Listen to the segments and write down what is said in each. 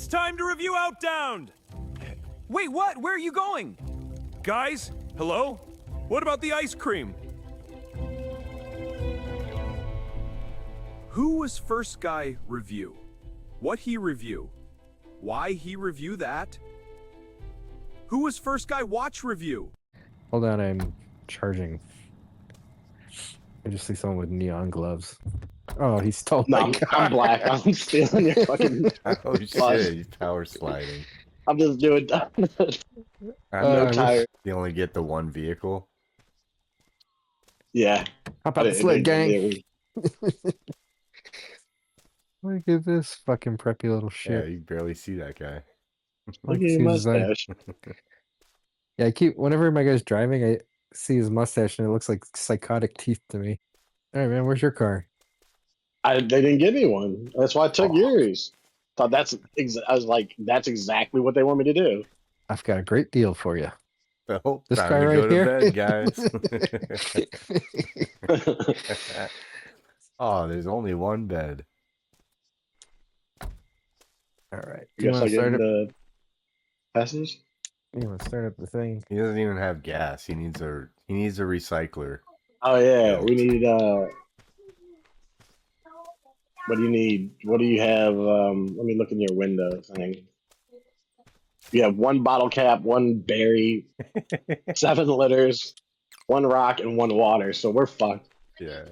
It's time to review Outbound! Wait, what? Where are you going? Guys, hello? What about the ice cream? Who was first guy review? What he review? Why he review that? Who was first guy watch review? Hold on, I'm charging. I just see someone with neon gloves. Oh, he stole my car. I'm black. I'm stealing your fucking. Oh shit, he's power sliding. I'm just doing. No tire. You only get the one vehicle? Yeah. How about the sled gang? Look at this fucking preppy little shit. Yeah, you barely see that guy. Look at your mustache. Yeah, whenever my guy's driving, I see his mustache and it looks like psychotic teeth to me. All right, man, where's your car? They didn't give me one. That's why I took yours. Thought I was like, that's exactly what they want me to do. I've got a great deal for you. So, This time guy to right go to here. bed, guys. Oh, there's only one bed. All right. You want to start the passage? You want to start up the thing? He doesn't even have gas. He needs a recycler. Oh yeah, we need. What do you need? What do you have? Let me look in your window thing. You have one bottle cap, one berry, 7 litters, 1 rock, and 1 water. So we're fucked. Yeah.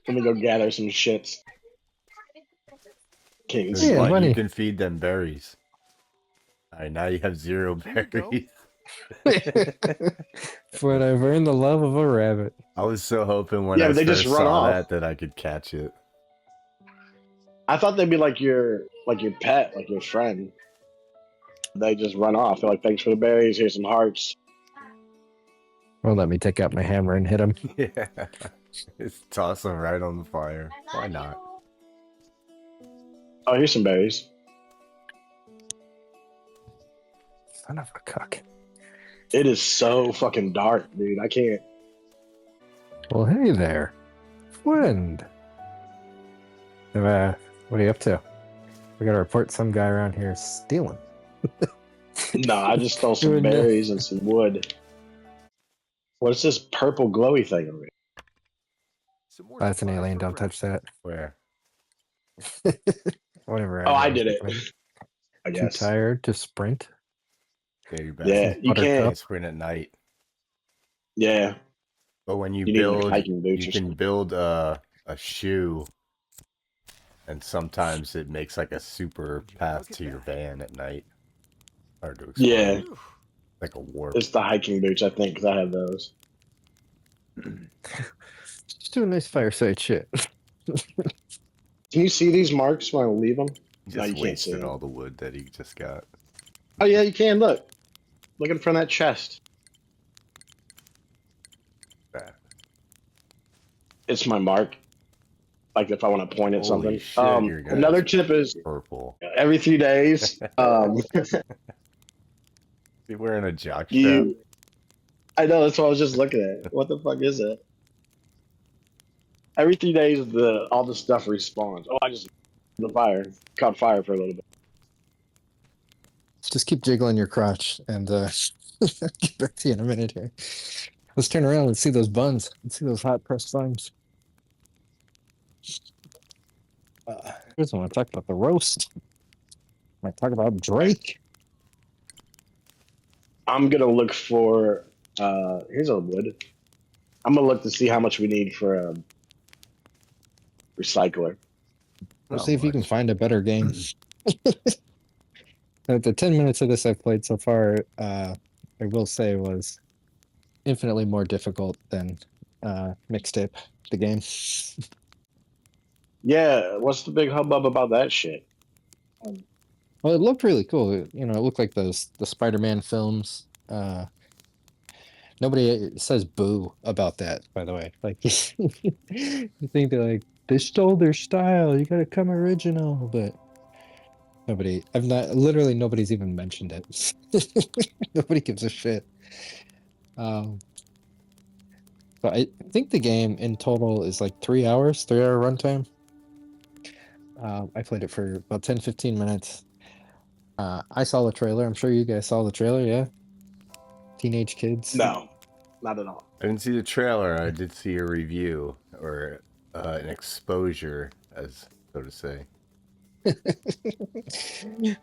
Let me go gather some shits. Kings. Yeah, What, money. you can feed them berries. All right, now you have 0 berries. But I've earned the love of a rabbit. I was so hoping when I they first just run saw off. that I could catch it. I thought they'd be like your pet, like your friend. They just run off. They're like, thanks for the berries. Here's some hearts. Well, let me take out my hammer and hit him. Yeah. Just toss them right on the fire. Why not? Oh, here's some berries. Son of a cuck. It is so fucking dark, dude. I can't. Well, hey there, friend. What are you up to? We gotta report some guy around here stealing. No, I just stole some Doing berries and some wood. What's this purple glowy thing over here? That's an alien. Don't touch that. Where? Whatever. Oh, I did it. I Too guess. tired to sprint. Yeah, you better Yeah, you can't. sprint at night. Yeah. But when you You need, like, build, hiking boots you or can something. build a shoe, and sometimes it makes like a super path to your van at night. Hard to explain. Yeah. Like a warp. It's the hiking boots, I think, because I have those. Just do a nice fireside shit. Can you see these marks when I leave them? Just No, you can't see wasted them. all the wood that he just got. Oh, yeah, you can. Look. Look in front of that chest. That. It's my mark. Like if I want to point at Holy something. shit, your guy Another is tip is purple. every 3 days. Is he wearing a jock strap? I know, that's what I was just looking at. What the fuck is it? Every 3 days, all the stuff respawns. Oh, I just caught fire for a little bit. Just keep jiggling your crotch and get back to you in a minute here. Let's turn around and see those buns. Let's see those hot pressed buns. I just want to talk about the roast. I want to talk about Drake. I'm gonna look for. Here's a wood. I'm gonna look to see how much we need for a recycler. We'll see if you can find a better game. The 10 minutes of this I've played so far, I will say, was infinitely more difficult than Mixtape, the game. Yeah, what's the big hubbub about that shit? Well, it looked really cool. It looked like the Spider-Man films. Nobody says boo about that, by the way. Like, you think they're like, they stole their style. You gotta come original, but literally nobody's even mentioned it. Nobody gives a shit. So I think the game in total is like 3 hours, 3-hour runtime. I played it for about 10-15 minutes. I saw the trailer. I'm sure you guys saw the trailer, yeah? Teenage kids. No, not at all. I didn't see the trailer. I did see a review or an exposure, as so to say.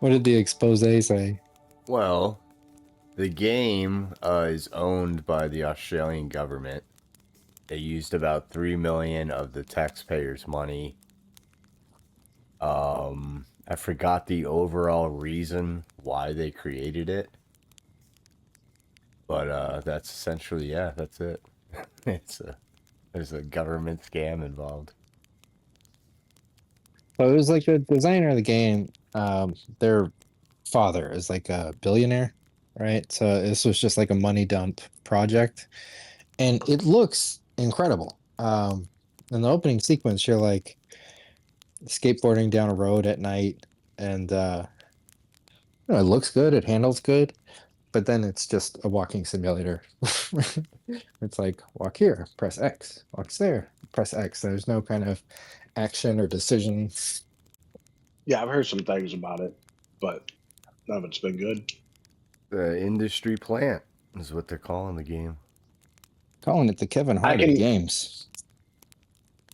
What did the expose say? Well, the game is owned by the Australian government. They used about 3 million of the taxpayers' money. I forgot the overall reason why they created it. But that's essentially, yeah, that's it. There's a government scam involved. So it was like the designer of the game, their father is like a billionaire, right? So this was just like a money dump project. And it looks incredible. In the opening sequence, you're like skateboarding down a road at night, and it looks good, it handles good, but then it's just a walking simulator. It's like walk here, press X, walk there, press X. There's no kind of action or decision. Yeah, I've heard some things about it, but none of it's been good. The industry plant is what they're calling the game. Calling it the Kevin Hart of games.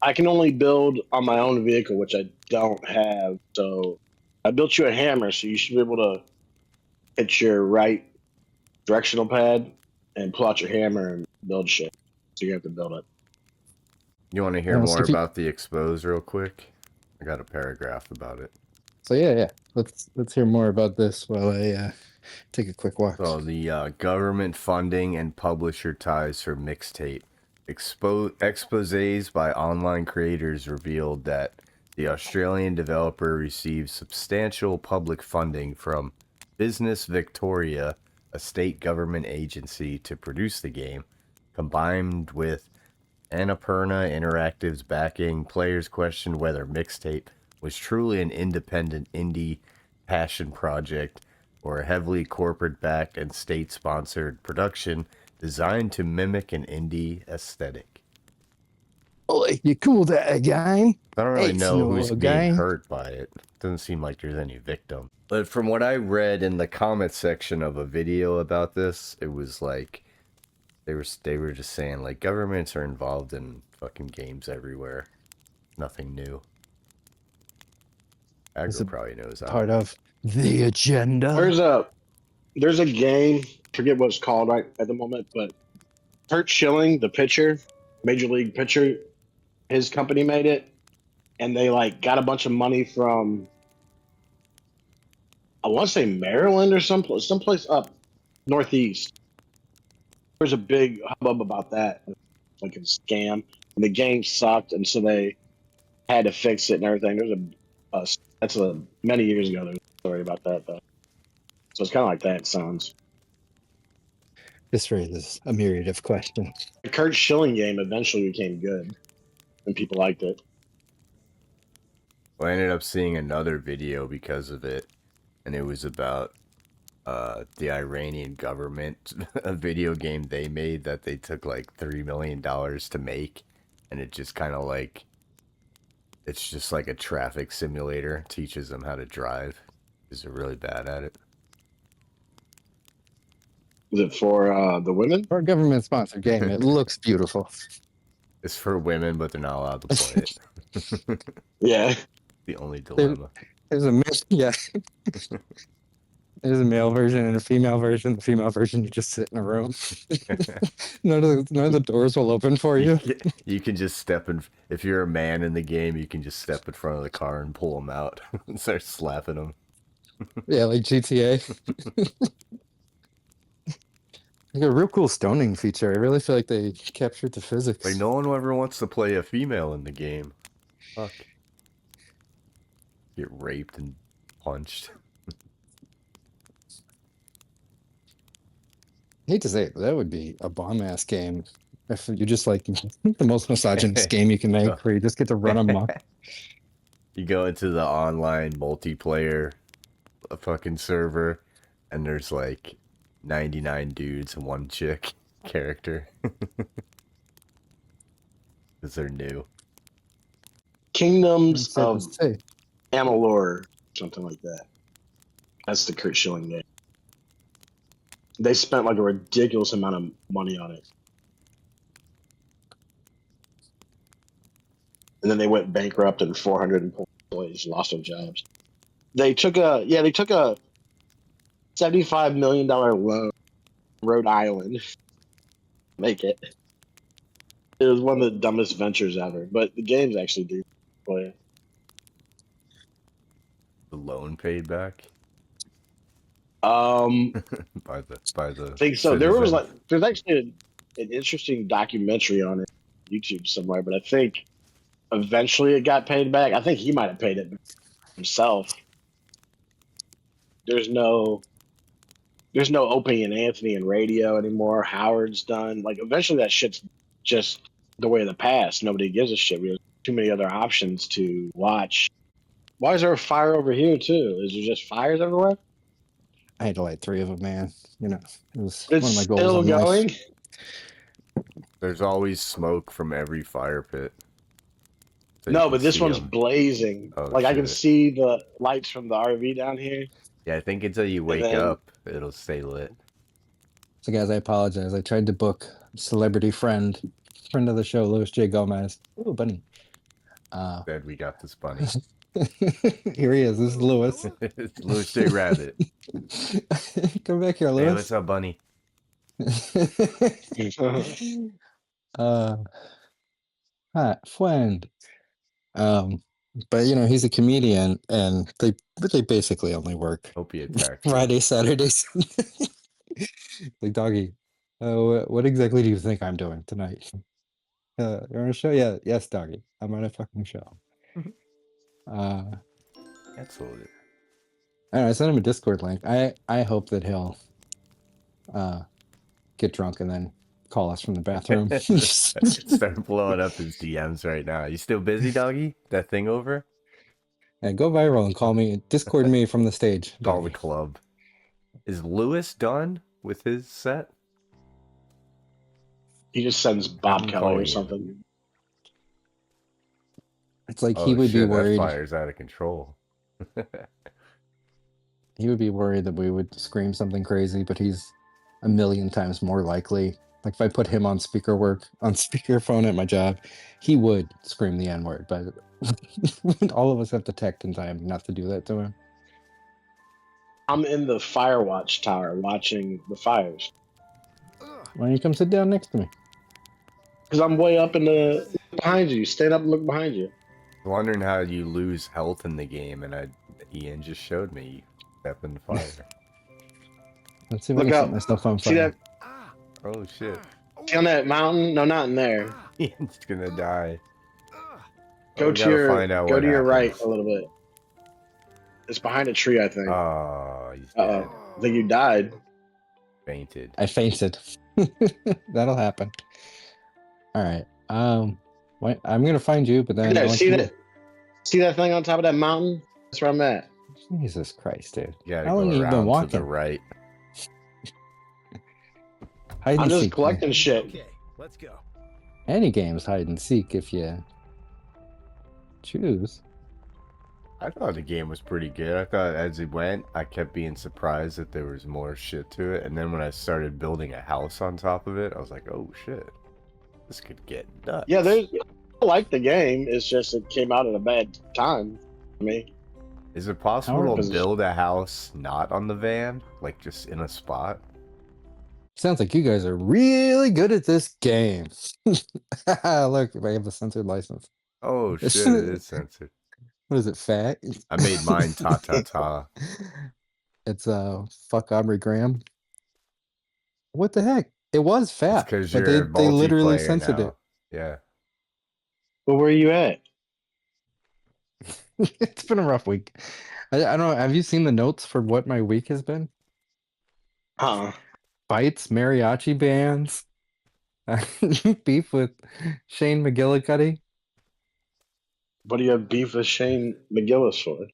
I can only build on my own vehicle, which I don't have. So I built you a hammer, so you should be able to hit your right directional pad and pull out your hammer and build shit. So you have to build it. You want to hear more about the expose real quick? I got a paragraph about it. So yeah. Let's hear more about this while I take a quick walk. So the government funding and publisher ties for mixtape. Exposés by online creators revealed that the Australian developer received substantial public funding from Business Victoria, a state government agency, to produce the game, combined with Annapurna Interactive's backing. Players questioned whether Mixtape was truly an independent indie passion project or a heavily corporate-backed and state-sponsored production designed to mimic an indie aesthetic. Oh, you cool that guy? I don't really know who's being hurt by it. Doesn't seem like there's any victim. But from what I read in the comment section of a video about this, it was like they were just saying like governments are involved in fucking games everywhere. Nothing new. Agro probably knows that. Part of the agenda. There's a game, forget what it's called right at the moment, but Kurt Schilling, the pitcher, Major League pitcher, his company made it, and they like got a bunch of money from, I want to say Maryland or someplace up northeast. There's a big hubbub about that, like a scam, and the game sucked, and so they had to fix it and everything. That's many years ago. There's a story about that though. So it's kind of like that. It sounds. This raises a myriad of questions. The Kurt Schilling game eventually became good, and people liked it. Well, I ended up seeing another video because of it, and it was about the Iranian government, a video game they made that they took like $3 million to make, and it just kind of like, it's just like a traffic simulator, teaches them how to drive, because they're really bad at it. Is it for the women? For a government-sponsored game, it looks beautiful. It's for women, but they're not allowed to play it. Yeah. The only dilemma. There's a male version and a female version. The female version, you just sit in a room. none of the doors will open for you. You can just step in. If you're a man in the game, you can just step in front of the car and pull them out and start slapping them. Yeah, like GTA. Like a real cool stoning feature. I really feel like they captured the physics. Like no one ever wants to play a female in the game. Fuck. Get raped and punched. I hate to say it, but that would be a bomb-ass game. If you just like the most misogynist game you can make, where you just get to run amok. You go into the online multiplayer fucking server, and there's like 99 dudes and one chick character. Because they're new. Kingdoms of Amalur, something like that. That's the Kurt Schilling game. They spent like a ridiculous amount of money on it. And then they went bankrupt and 400 employees lost their jobs. They took a $75 million loan, Rhode Island, make it. It was one of the dumbest ventures ever, but the game's actually do play. The loan paid back Um, by the I think so. There's citizens. actually an interesting documentary on it, on YouTube somewhere, but I think eventually it got paid back. I think he might have paid it himself. There's no Opie and Anthony in radio anymore. Howard's done. Like eventually that shit's just the way of the past. Nobody gives a shit. We have too many other options to watch. Why is there a fire over here too? Is there just fires everywhere? I had to light 3 of them, man. You know, it was It's one of my goals still in life. going. There's always smoke from every fire pit. So you No, can but this see one's 'em. blazing. Oh, like I can shit. see the lights from the RV down here. Yeah, I think until you wake then- up, it'll stay lit. So, guys, I apologize. I tried to book celebrity friend of the show, Louis J. Gomez. Ooh, bunny. Said we got this bunny. Here he is. This is Louis. It's Louis J. Rabbit. Come back here, Hey, Louis. what's up, bunny? Hi, friend. But you know, he's a comedian, and they basically only work Hope he attacked you. Friday, Saturday, Sunday. Like, doggy, what exactly do you think I'm doing tonight? You're on a show? Yeah, yes, doggy. I'm on a fucking show. Absolutely. I don't know, I sent him a Discord link. I hope that he'll get drunk and then call us from the bathroom. Start blowing up his DMs right now. You still busy, doggy? That thing over? Yeah, go viral and call me, Discord me from the stage. Call the doggy. club. Is Lewis done with his set? He just sends Bob I'm Kelly calling or you. something. It's like Oh, he would shit, be worried. That fire's out of control. He would be worried that we would scream something crazy, but he's a million times more likely. Like if I put him on speakerphone at my job, he would scream the N-word, but all of us have to text in time not to do that to him. I'm in the fire watch tower watching the fires. Why don't you come sit down next to me? Because I'm way up in the behind you. Stand up and look behind you. Wondering how you lose health in the game, and Ian just showed me step in the fire. Let's see if I Look can out. set myself on See fire. that? Oh shit. See on that mountain? No, not in there. Ian's gonna die. Go We to gotta your find out go what to your right happens. a little bit. It's behind a tree, I think. Oh, he's Uh dead. oh. I think you died. Fainted. I fainted. That'll happen. All right. I'm gonna find you, but then I There, want see you that? See that thing on top of that mountain? That's where I'm at. Jesus Christ, dude. You gotta How long go have you been around to walking? the right. Hide I'm and just seek. collecting shit. Okay, let's go. Any game's hide and seek if you choose. I thought the game was pretty good. I thought as it went, I kept being surprised that there was more shit to it. And then when I started building a house on top of it, I was like, oh shit, this could get nuts. Yeah, I like the game. It's just it came out at a bad time for me. Is it possible to Howard- build a house not on the van? Like just in a spot? Sounds like you guys are really good at this game. Look, I have a censored license. Oh shit, it is censored. What is it, fat? I made mine ta ta ta. It's fuck Aubrey Graham. What the heck? It was fat, Because but you're they literally multiplayer censored now. it. Yeah. But where are you at? It's been a rough week. I don't know. Have you seen the notes for what my week has been? Fights, mariachi bands, beef with Shane McGillicuddy. What do you have beef with Shane McGillis for?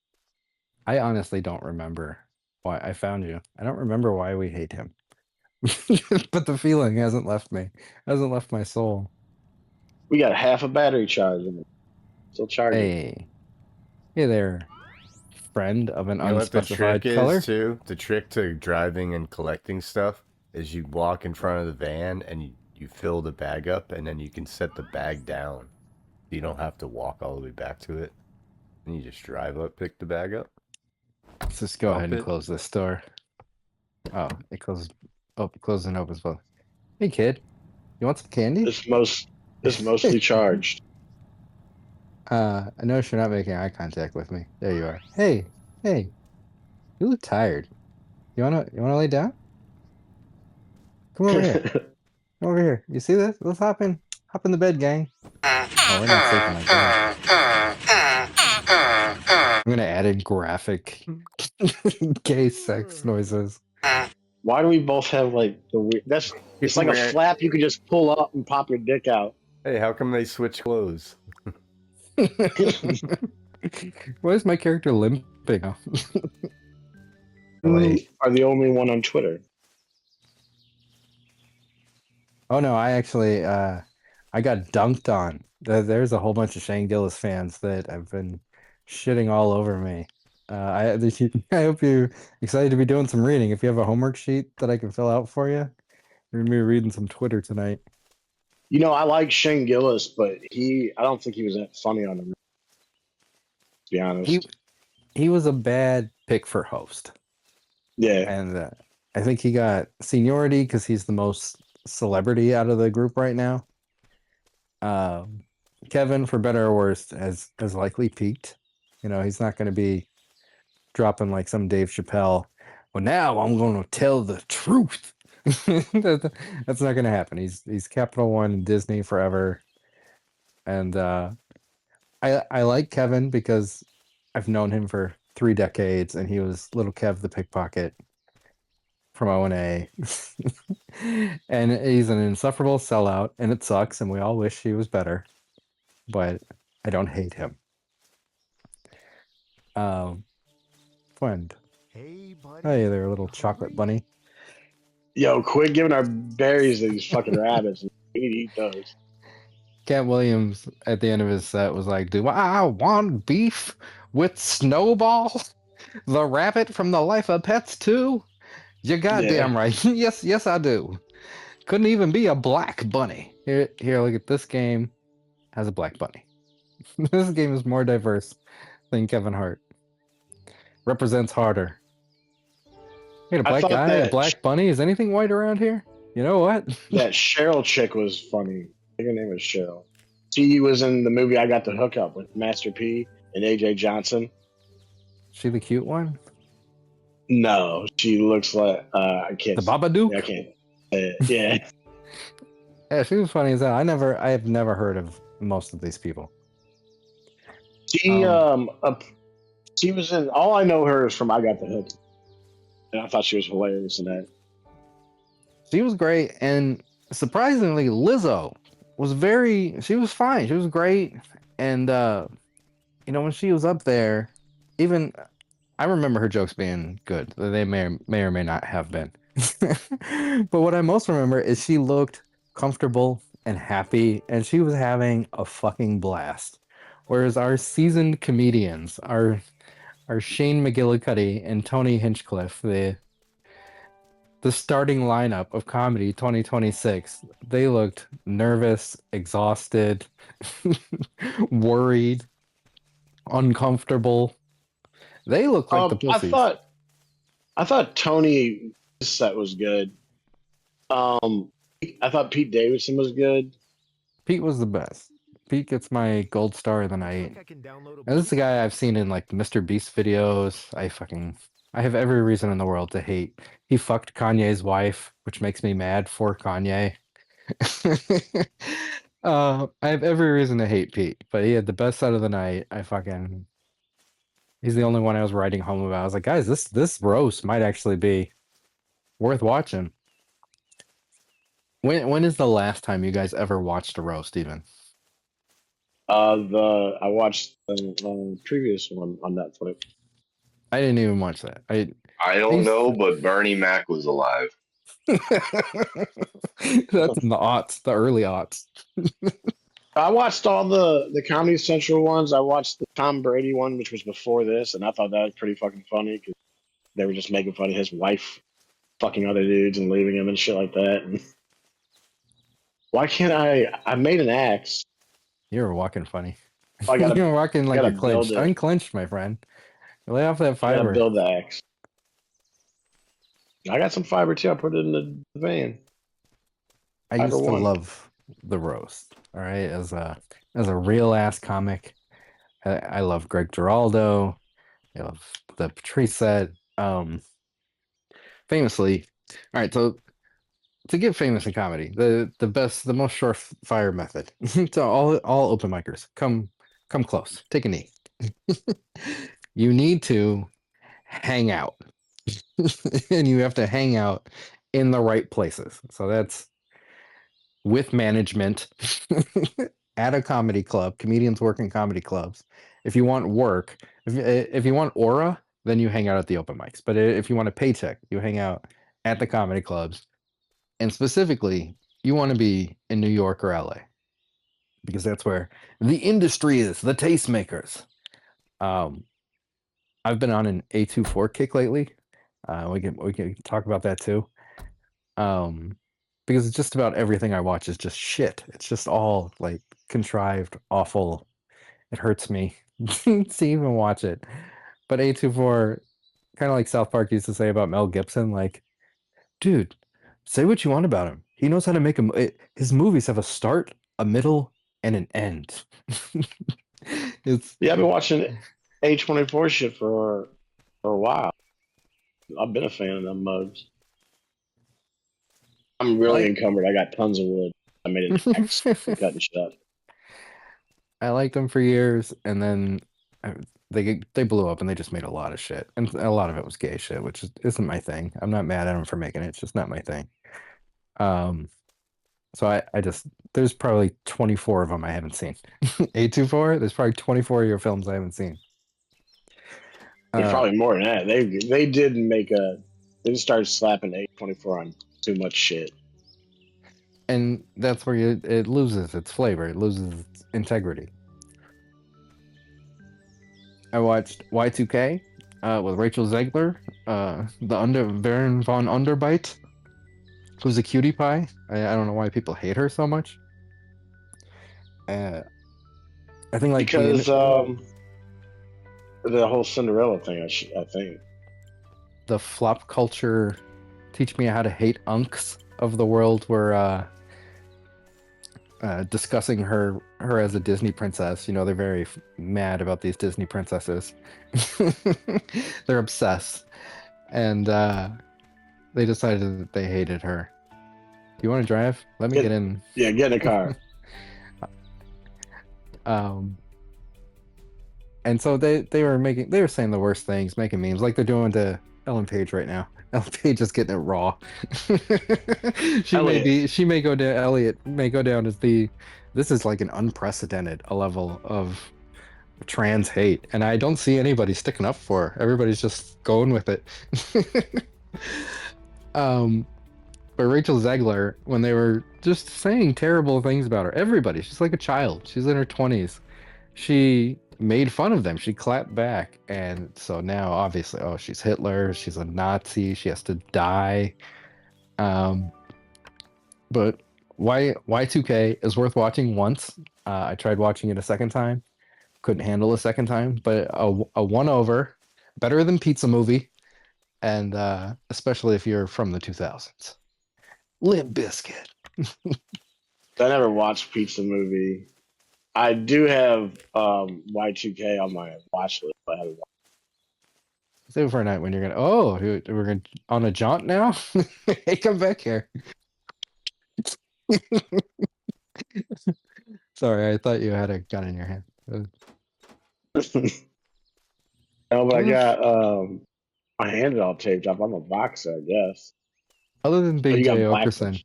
I honestly don't remember why I found you. I don't remember why we hate him. But the feeling hasn't left me. Hasn't left my soul. We got half a battery charge in it. Still charging. Hey. Hey there. friend of an You know what the unspecified trick color. is too? The trick to driving and collecting stuff is you walk in front of the van and you fill the bag up, and then you can set the bag down. You don't have to walk all the way back to it. And you just drive up, pick the bag up. Let's just go Dump ahead and it. close this door. Oh, it closed. Oh, closed and opens both. Hey, kid, you want some candy? It's mostly charged. I notice you're not making eye contact with me. There you are. Hey, hey, you look tired. You wanna lay down? Come over here. Come over here. You see this? Let's hop in. Hop in the bed, gang. Oh, we're not sleeping like that. I'm gonna add in graphic gay sex noises. Why do we both have like the weird? It's like a flap you can just pull up and pop your dick out. Hey, how come they switch clothes? Why is my character limping now? You are the only one on Twitter. Oh no, I actually I got dunked on. There's a whole bunch of Shane Gillis fans that have been shitting all over me. I hope you're excited to be doing some reading. If you have a homework sheet that I can fill out for you, we're gonna be reading some Twitter tonight. You know, I like Shane Gillis, but I don't think he was that funny on him. To be honest. He was a bad pick for host. Yeah. And I think he got seniority because he's the most celebrity out of the group right now. Kevin, for better or worse, has likely peaked. You know, he's not going to be dropping like some Dave Chappelle. Well, now I'm going to tell the truth. That's not going to happen. He's Capital One and Disney forever. And I like Kevin because I've known him for 3 decades, and he was Little Kev the Pickpocket from O&A. And he's an insufferable sellout, and it sucks, and we all wish he was better. But I don't hate him. Friend. Hey, buddy. Hey there, little chocolate bunny. Yo, quit giving our berries to these fucking rabbits. We need to eat those. Katt Williams at the end of his set was like, "Do I want beef with Snowball, the rabbit from the Life of Pets 2? You're goddamn right. Yes, I do. Couldn't even be a black bunny. Here, look at this game. Has a black bunny. This game is more diverse than Kevin Hart. Represents harder. We got a black guy, a black bunny. Is anything white around here? You know what? That Cheryl chick was funny. I think her name was Cheryl. She was in the movie I Got the Hookup with Master P and AJ Johnson. She the cute one? No, she looks like I can't. The Babadook? I can't. Yeah. Yeah, she was funny as hell. I have never heard of most of these people. She was in. All I know her is from I Got the Hook, and I thought she was hilarious in that. She was great, and surprisingly, Lizzo was she was fine. She was great, and you know, when she was up there, even I remember her jokes being good. They may or may not have been. But what I most remember is she looked comfortable and happy, and she was having a fucking blast. Whereas our seasoned comedians, our Shane McGillicuddy and Tony Hinchcliffe, the starting lineup of comedy 2026, they looked nervous, exhausted, worried, uncomfortable. They looked like the pussies. I thought Tony's set was good. I thought Pete Davidson was good. Pete was the best. Pete gets my gold star of the night. And this is a guy I've seen in like Mr. Beast videos. I have every reason in the world to hate. He fucked Kanye's wife, which makes me mad for Kanye. I have every reason to hate Pete, but he had the best set of the night. He's the only one I was writing home about. I was like, guys, this roast might actually be worth watching. When is the last time you guys ever watched a roast, even? I watched the previous one on Netflix. I didn't even watch that. I don't know, but Bernie Mac was alive. That's in the aughts, the early aughts. I watched all the Comedy Central ones. I watched the Tom Brady one, which was before this, and I thought that was pretty fucking funny because they were just making fun of his wife fucking other dudes and leaving him and shit like that. And why can't I? I made an axe. You were walking funny. I You gotta, were walking I like gotta you're build clenched. it. Unclenched, my friend. Lay off that I gotta fiber. build the axe. I got some fiber too. I put it in the van. I Fiber used to one. love the roast. All right, as a real ass comic, I love Greg Giraldo. I love the Patrice set. Famously, all right. So to get famous in comedy, the best, the most surefire method to all open micers, come close, take a knee. You need to hang out, and you have to hang out in the right places. So that's with management at a comedy club. Comedians work in comedy clubs. If you want work, if you want aura, then you hang out at the open mics. But if you want a paycheck, you hang out at the comedy clubs. And specifically, you want to be in New York or LA because that's where the industry is, the tastemakers. Um, I've been on an A24 kick lately. We can talk about that too. Um, because it's just about everything I watch is just shit. It's just all like contrived, awful. It hurts me to even watch it. But A24, kind of like South Park used to say about Mel Gibson, like, dude, say what you want about him. He knows how to make his movies have a start, a middle, and an end. It's Yeah, I've been watching A24 shit for a while. I've been a fan of them mugs. I'm really like encumbered. I got tons of wood. I made an axe for cutting shit up. I liked them for years, and then they blew up, and they just made a lot of shit, and a lot of it was gay shit, which isn't my thing. I'm not mad at them for making it; it's just not my thing. Um, so I just there's probably 24 of them I haven't seen. A24, there's probably 24 of your films I haven't seen. It's Uh, probably more than that. They did make a. They just started slapping A24 on too much shit. and that's where it loses its flavor, it loses its integrity. I watched Y2K with Rachel Zegler, the Baron von Underbite, who's a cutie pie. I don't know why people hate her so much. Uh, I think like Because the whole Cinderella thing. I think. the flop culture teach me how to hate unks of the world were discussing her as a Disney princess. You know, they're very mad about these Disney princesses. They're obsessed, and they decided that they hated her. Do you want to drive? Let me get in. Yeah, get in a car. And so they were saying the worst things, making memes like they're doing to Ellen Page right now. Ellen Page is getting it raw. Elliot. She may go down. Elliot may go down as this is like an unprecedented a level of trans hate, and I don't see anybody sticking up for her. Everybody's just going with it. But Rachel Zegler, when they were just saying terrible things about her, everybody, she's like a child. She's in her 20s. She made fun of them. She clapped back. And so now, obviously, oh, she's Hitler. She's a Nazi. She has to die. But Y2K is worth watching once. I tried watching it a second time. Couldn't handle a second time. But a one over, better than Pizza Movie. And especially if you're from the 2000s. Limp Bizkit. I never watched Pizza Movie. I do have Y2K on my watch list. But I haven't watched. Save it for a night when you're gonna. Oh, we're gonna on a jaunt now. Hey, come back here. Sorry, I thought you had a gun in your hand. No, but I got my hand all taped up. I'm a boxer, I guess. Other than Oh, Big you J got black Okerson, ones.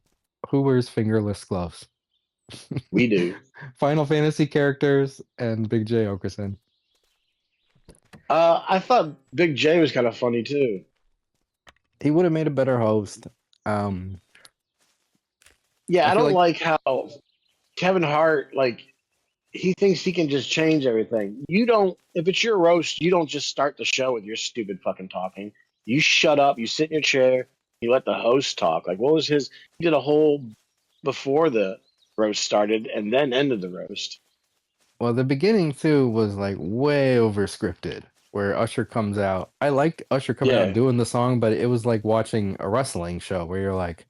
who wears fingerless gloves? We do. Final Fantasy characters and Big J Okerson. I thought Big J was kind of funny too. He would have made a better host. Yeah, I I feel don't like like how Kevin Hart like he thinks he can just change everything. You don't. If it's your roast, you don't just start the show with your stupid fucking talking. You shut up. You sit in your chair. You let the host talk. Like, what was his? He did a whole before the roast started and then ended the roast. Well, the beginning too was like way over scripted, where Usher comes out. I liked Usher coming out Yeah, and doing the song, but it was like watching a wrestling show where you're like,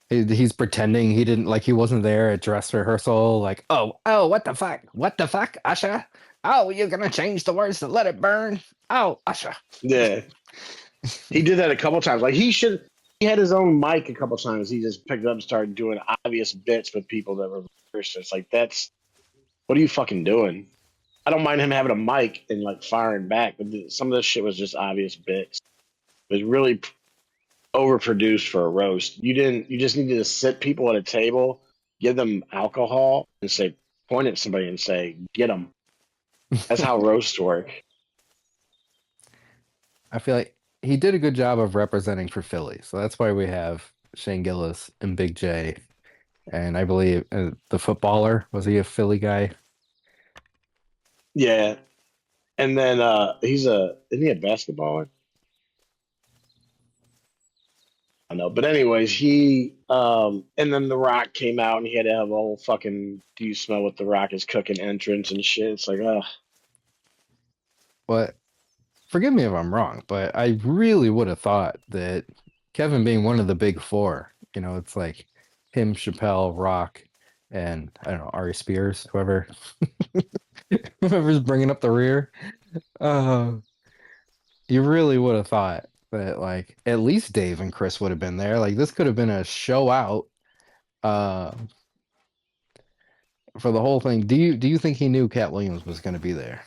he's pretending he didn't like he wasn't there at dress rehearsal. Like, oh, what the fuck, Usher? Oh, you're gonna change the words to let it burn. Oh, Usher. yeah. He did that a couple times. Like he should. He had his own mic a couple times. He just picked it up and started doing obvious bits with people that were rehearsed. It's like that's what are you fucking doing? I don't mind him having a mic and like firing back, but some of this shit was just obvious bits. It was really overproduced for a roast. You didn't. You just needed to sit people at a table, give them alcohol, and say, point at somebody and say, "Get them." That's how roasts work. I feel like he did a good job of representing for Philly, so that's why we have Shane Gillis and Big J, and I believe the footballer, was he a Philly guy? Yeah, and then isn't he a basketballer? I know, but anyways, he and then The Rock came out and he had to have a whole fucking "Do you smell what The Rock is cooking" entrance and shit. It's like, But forgive me if I'm wrong, but I really would have thought that Kevin being one of the big four, it's like him, Chappelle, Rock, and I don't know, Ari Spears, whoever's bringing up the rear. Uh, you really would have thought that like at least Dave and Chris would have been there. Like this could have been a show out uh for the whole thing. Do you think he knew Katt Williams was going to be there?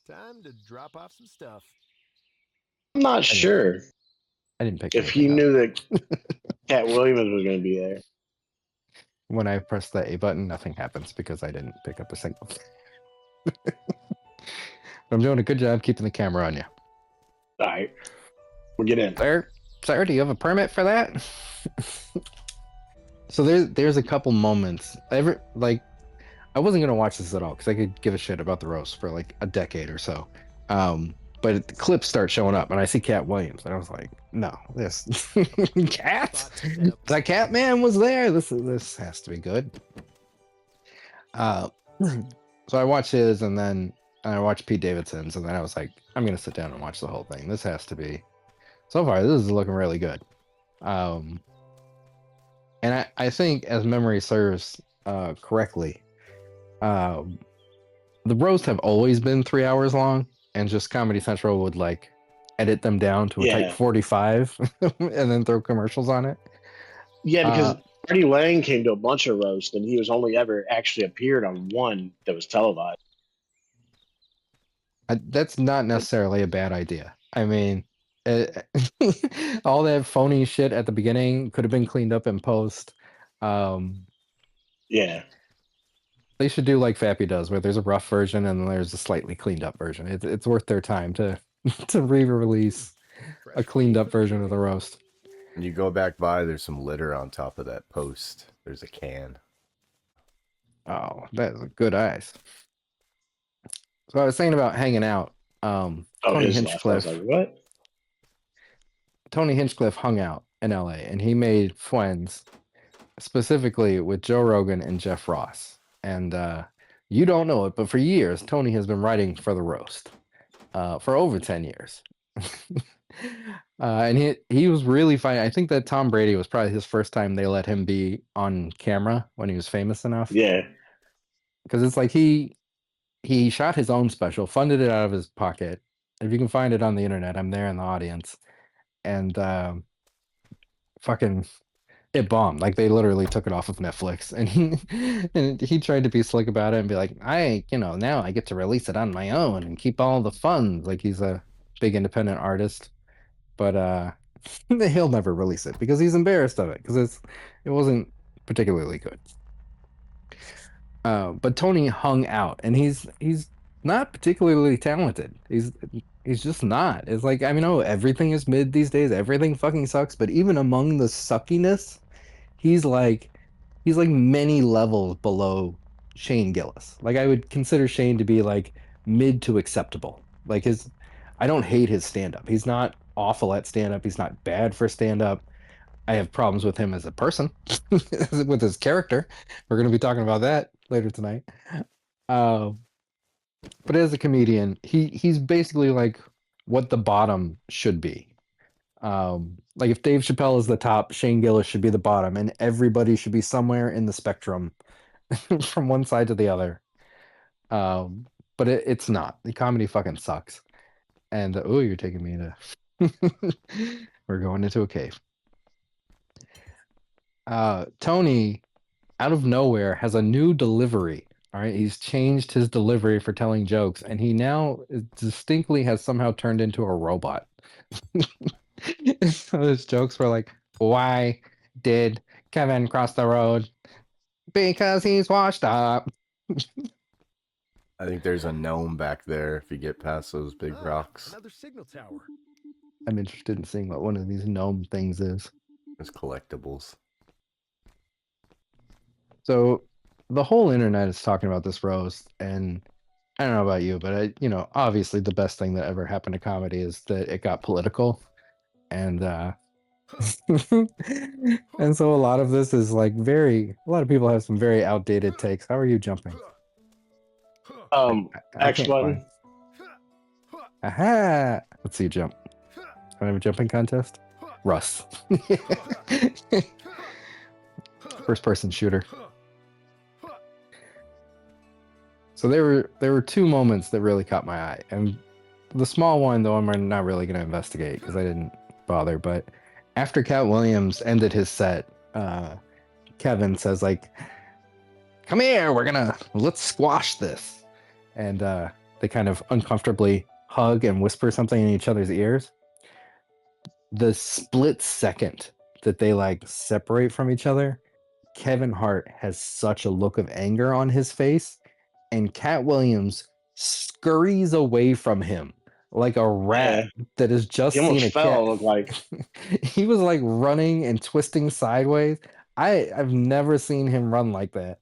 Time to drop off some stuff. I'm not sure I didn't pick if he anything up. knew that Katt Williams was going to be there. When I press the A button, nothing happens because I didn't pick up a single. I'm doing a good job keeping the camera on you. All right, we'll get in. Sir, do you have a permit for that? So there's a couple moments. I wasn't gonna watch this at all because I could give a shit about the roast for like a decade or so. But the clips start showing up, and I see Katt Williams, and I was like, "No, this Cat, that Cat man was there. This has to be good." So I watched his, and then I watched Pete Davidson's, and then I was like, "I'm gonna sit down and watch the whole thing. This has to be." So far, this is looking really good. And I think, as memory serves correctly, the roasts have always been 3 hours long, and just Comedy Central would like edit them down to a tight 45 and then throw commercials on it. Yeah, because Artie Lang came to a bunch of roasts, and he was only ever actually appeared on one that was televised. That's not necessarily a bad idea. I mean, all that phony shit at the beginning could have been cleaned up in post. Yeah. They should do like Fappy does, where there's a rough version and then there's a slightly cleaned up version. It's worth their time to to re-release a cleaned up version of the roast. When you go back by, there's some litter on top of that post. There's a can. Oh, that's good eyes. So I was saying about hanging out. Tony Hinchcliffe. I was like, what? Tony Hinchcliffe hung out in LA and he made friends specifically with Joe Rogan and Jeff Ross. And you don't know it, but for years, Tony has been writing for the roast for over 10 years. And he was really funny. I think that Tom Brady was probably his first time they let him be on camera when he was famous enough. Yeah. Because it's like he shot his own special, funded it out of his pocket. If you can find it on the internet, I'm there in the audience. And fucking it bombed. Like they literally took it off of Netflix. And he tried to be slick about it and be like, now I get to release it on my own and keep all the funds. Like he's a big independent artist. But he'll never release it because he's embarrassed of it because it wasn't particularly good. But Tony hung out, and he's not particularly talented. He's just not. It's like, I mean, everything is mid these days. Everything fucking sucks. But even among the suckiness, he's like many levels below Shane Gillis. Like I would consider Shane to be like mid to acceptable. Like I don't hate his stand up. He's not awful at stand up. He's not bad for stand up. I have problems with him as a person, with his character. We're going to be talking about that later tonight. Uh, but as a comedian, he's basically like what the bottom should be. Like if Dave Chappelle is the top, Shane Gillis should be the bottom, and everybody should be somewhere in the spectrum from one side to the other. But it's not. The comedy fucking sucks. And oh, you're taking me to. We're going into a cave. Tony, out of nowhere, has a new delivery. All right, he's changed his delivery for telling jokes, and he now distinctly has somehow turned into a robot. So his jokes were like, "Why did Kevin cross the road? Because he's washed up." I think there's a gnome back there if you get past those big rocks. Another signal tower. I'm interested in seeing what one of these gnome things is. There's collectibles. So the whole internet is talking about this roast, and I don't know about you, but obviously the best thing that ever happened to comedy is that it got political. And and so a lot of this is like a lot of people have some very outdated takes. How are you jumping? I X can't button. Aha! Let's see you jump. Want to have a jumping contest? Russ. First person shooter. So there were two moments that really caught my eye. And the small one, though, I'm not really going to investigate because I didn't bother. But after Katt Williams ended his set, Kevin says, like, "Come here, let's squash this." And they kind of uncomfortably hug and whisper something in each other's ears. The split second that they like separate from each other, Kevin Hart has such a look of anger on his face, and Katt Williams scurries away from him like a rat that has just He almost seen a fell, cat. looked like. He was like running and twisting sideways. I've never seen him run like that.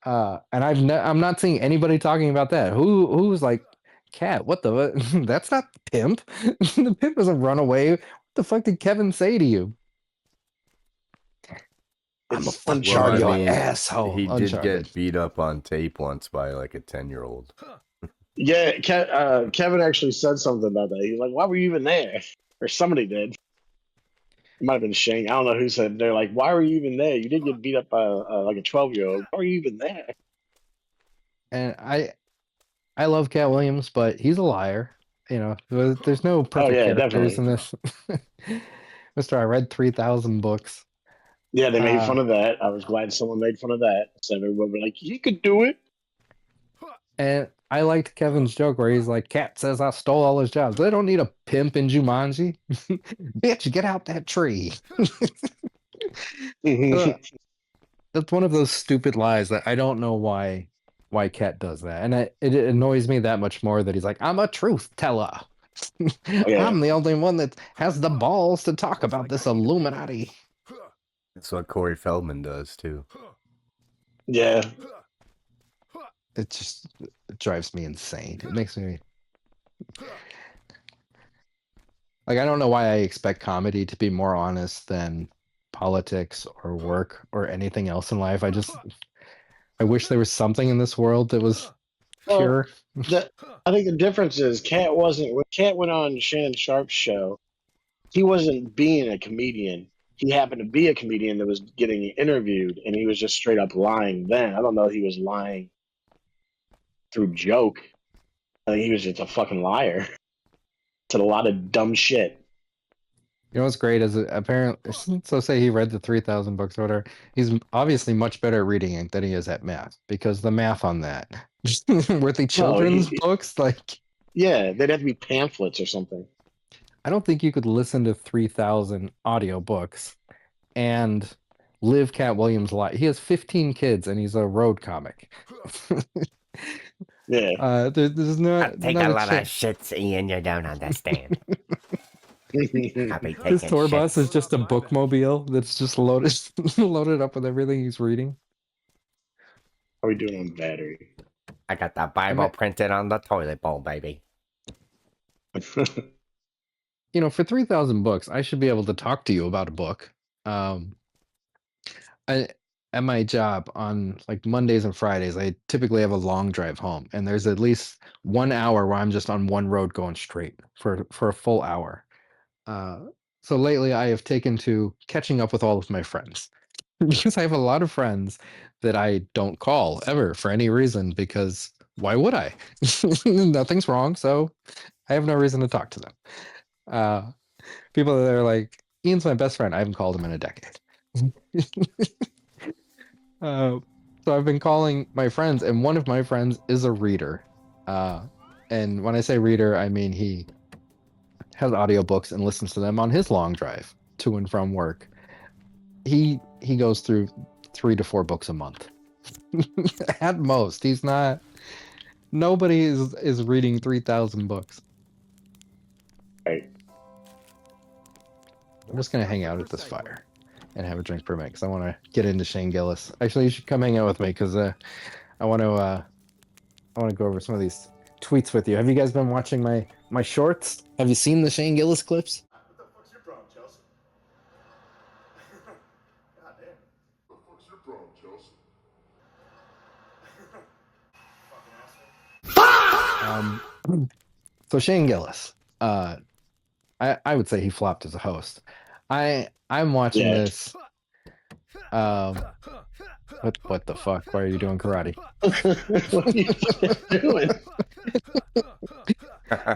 And I'm not seeing anybody talking about that. Who's like, Cat? What the? That's not pimp. The pimp doesn't run away. What the fuck did Kevin say to you? I'm a It's fuck Uncharted. your asshole. He did Uncharted. get beat up on tape once by like a 10-year-old. Yeah, Kevin actually said something about that. He was like, "Why were you even there?" Or somebody did. It might have been Shane. I don't know who said. They're like, "Why were you even there? You did get beat up by like a 12-year-old. Why were you even there?" And I love Katt Williams, but he's a liar. There's no perfect yeah, characters in definitely. this. Mister, I read 3,000 books. Yeah, they made fun of that. I was glad someone made fun of that. So everyone were like, "He could do it." And I liked Kevin's joke where he's like, Cat says I stole all his jobs. They don't need a pimp in Jumanji. Bitch, get out that tree. That's one of those stupid lies that I don't know why Cat does that. And it annoys me that much more that he's like, I'm a truth teller. Yeah. I'm the only one that has the balls to talk about this Illuminati. That's what Corey Feldman does too. Yeah. It drives me insane. It makes me like, I don't know why I expect comedy to be more honest than politics or work or anything else in life. I wish there was something in this world that was pure. I think the difference is when Cat went on Shannon Sharp's show, he wasn't being a comedian. He happened to be a comedian that was getting interviewed, and he was just straight up lying then. I don't know if he was lying through joke. I think he was just a fucking liar. Said a lot of dumb shit. You know what's great is apparently, so say he read the 3,000 books or whatever. He's obviously much better at reading it than he is at math, because the math on that, were they children's books? Like, yeah, they'd have to be pamphlets or something. I don't think you could listen to 3,000 audiobooks and live Katt Williams' life. He has 15 kids and he's a road comic. Yeah. There's not. I take a lot of shits, Ian. You don't understand. His tour bus is just a bookmobile that's just loaded up with everything he's reading. How we doing on battery? I got the Bible printed on the toilet bowl, baby. You know, for 3,000 books, I should be able to talk to you about a book. I, at my job on like Mondays and Fridays, I typically have a long drive home, and there's at least 1 hour where I'm just on one road going straight for a full hour. So lately, I have taken to catching up with all of my friends because I have a lot of friends that I don't call ever for any reason because why would I? Nothing's wrong, so I have no reason to talk to them. Uh, People that are like, Ian's my best friend. I haven't called him in a decade. uh, so I've been calling my friends, and one of my friends is a reader. And when I say reader, I mean he has audiobooks and listens to them on his long drive to and from work. He goes through 3 to 4 books a month. At most. He's not nobody is reading 3,000 books. Right. I'm just gonna hang out at this fire and have a drink per minute because I want to get into Shane Gillis. Actually, you should come hang out with me because I want to go over some of these tweets with you. Have you guys been watching my shorts? Have you seen the Shane Gillis clips? What the fuck's your problem, Chelsea? God damn. What the fuck's your problem, Chelsea? Fucking asshole. So Shane Gillis, I would say he flopped as a host. I'm watching this. What the fuck? Why are you doing karate? What are you doing?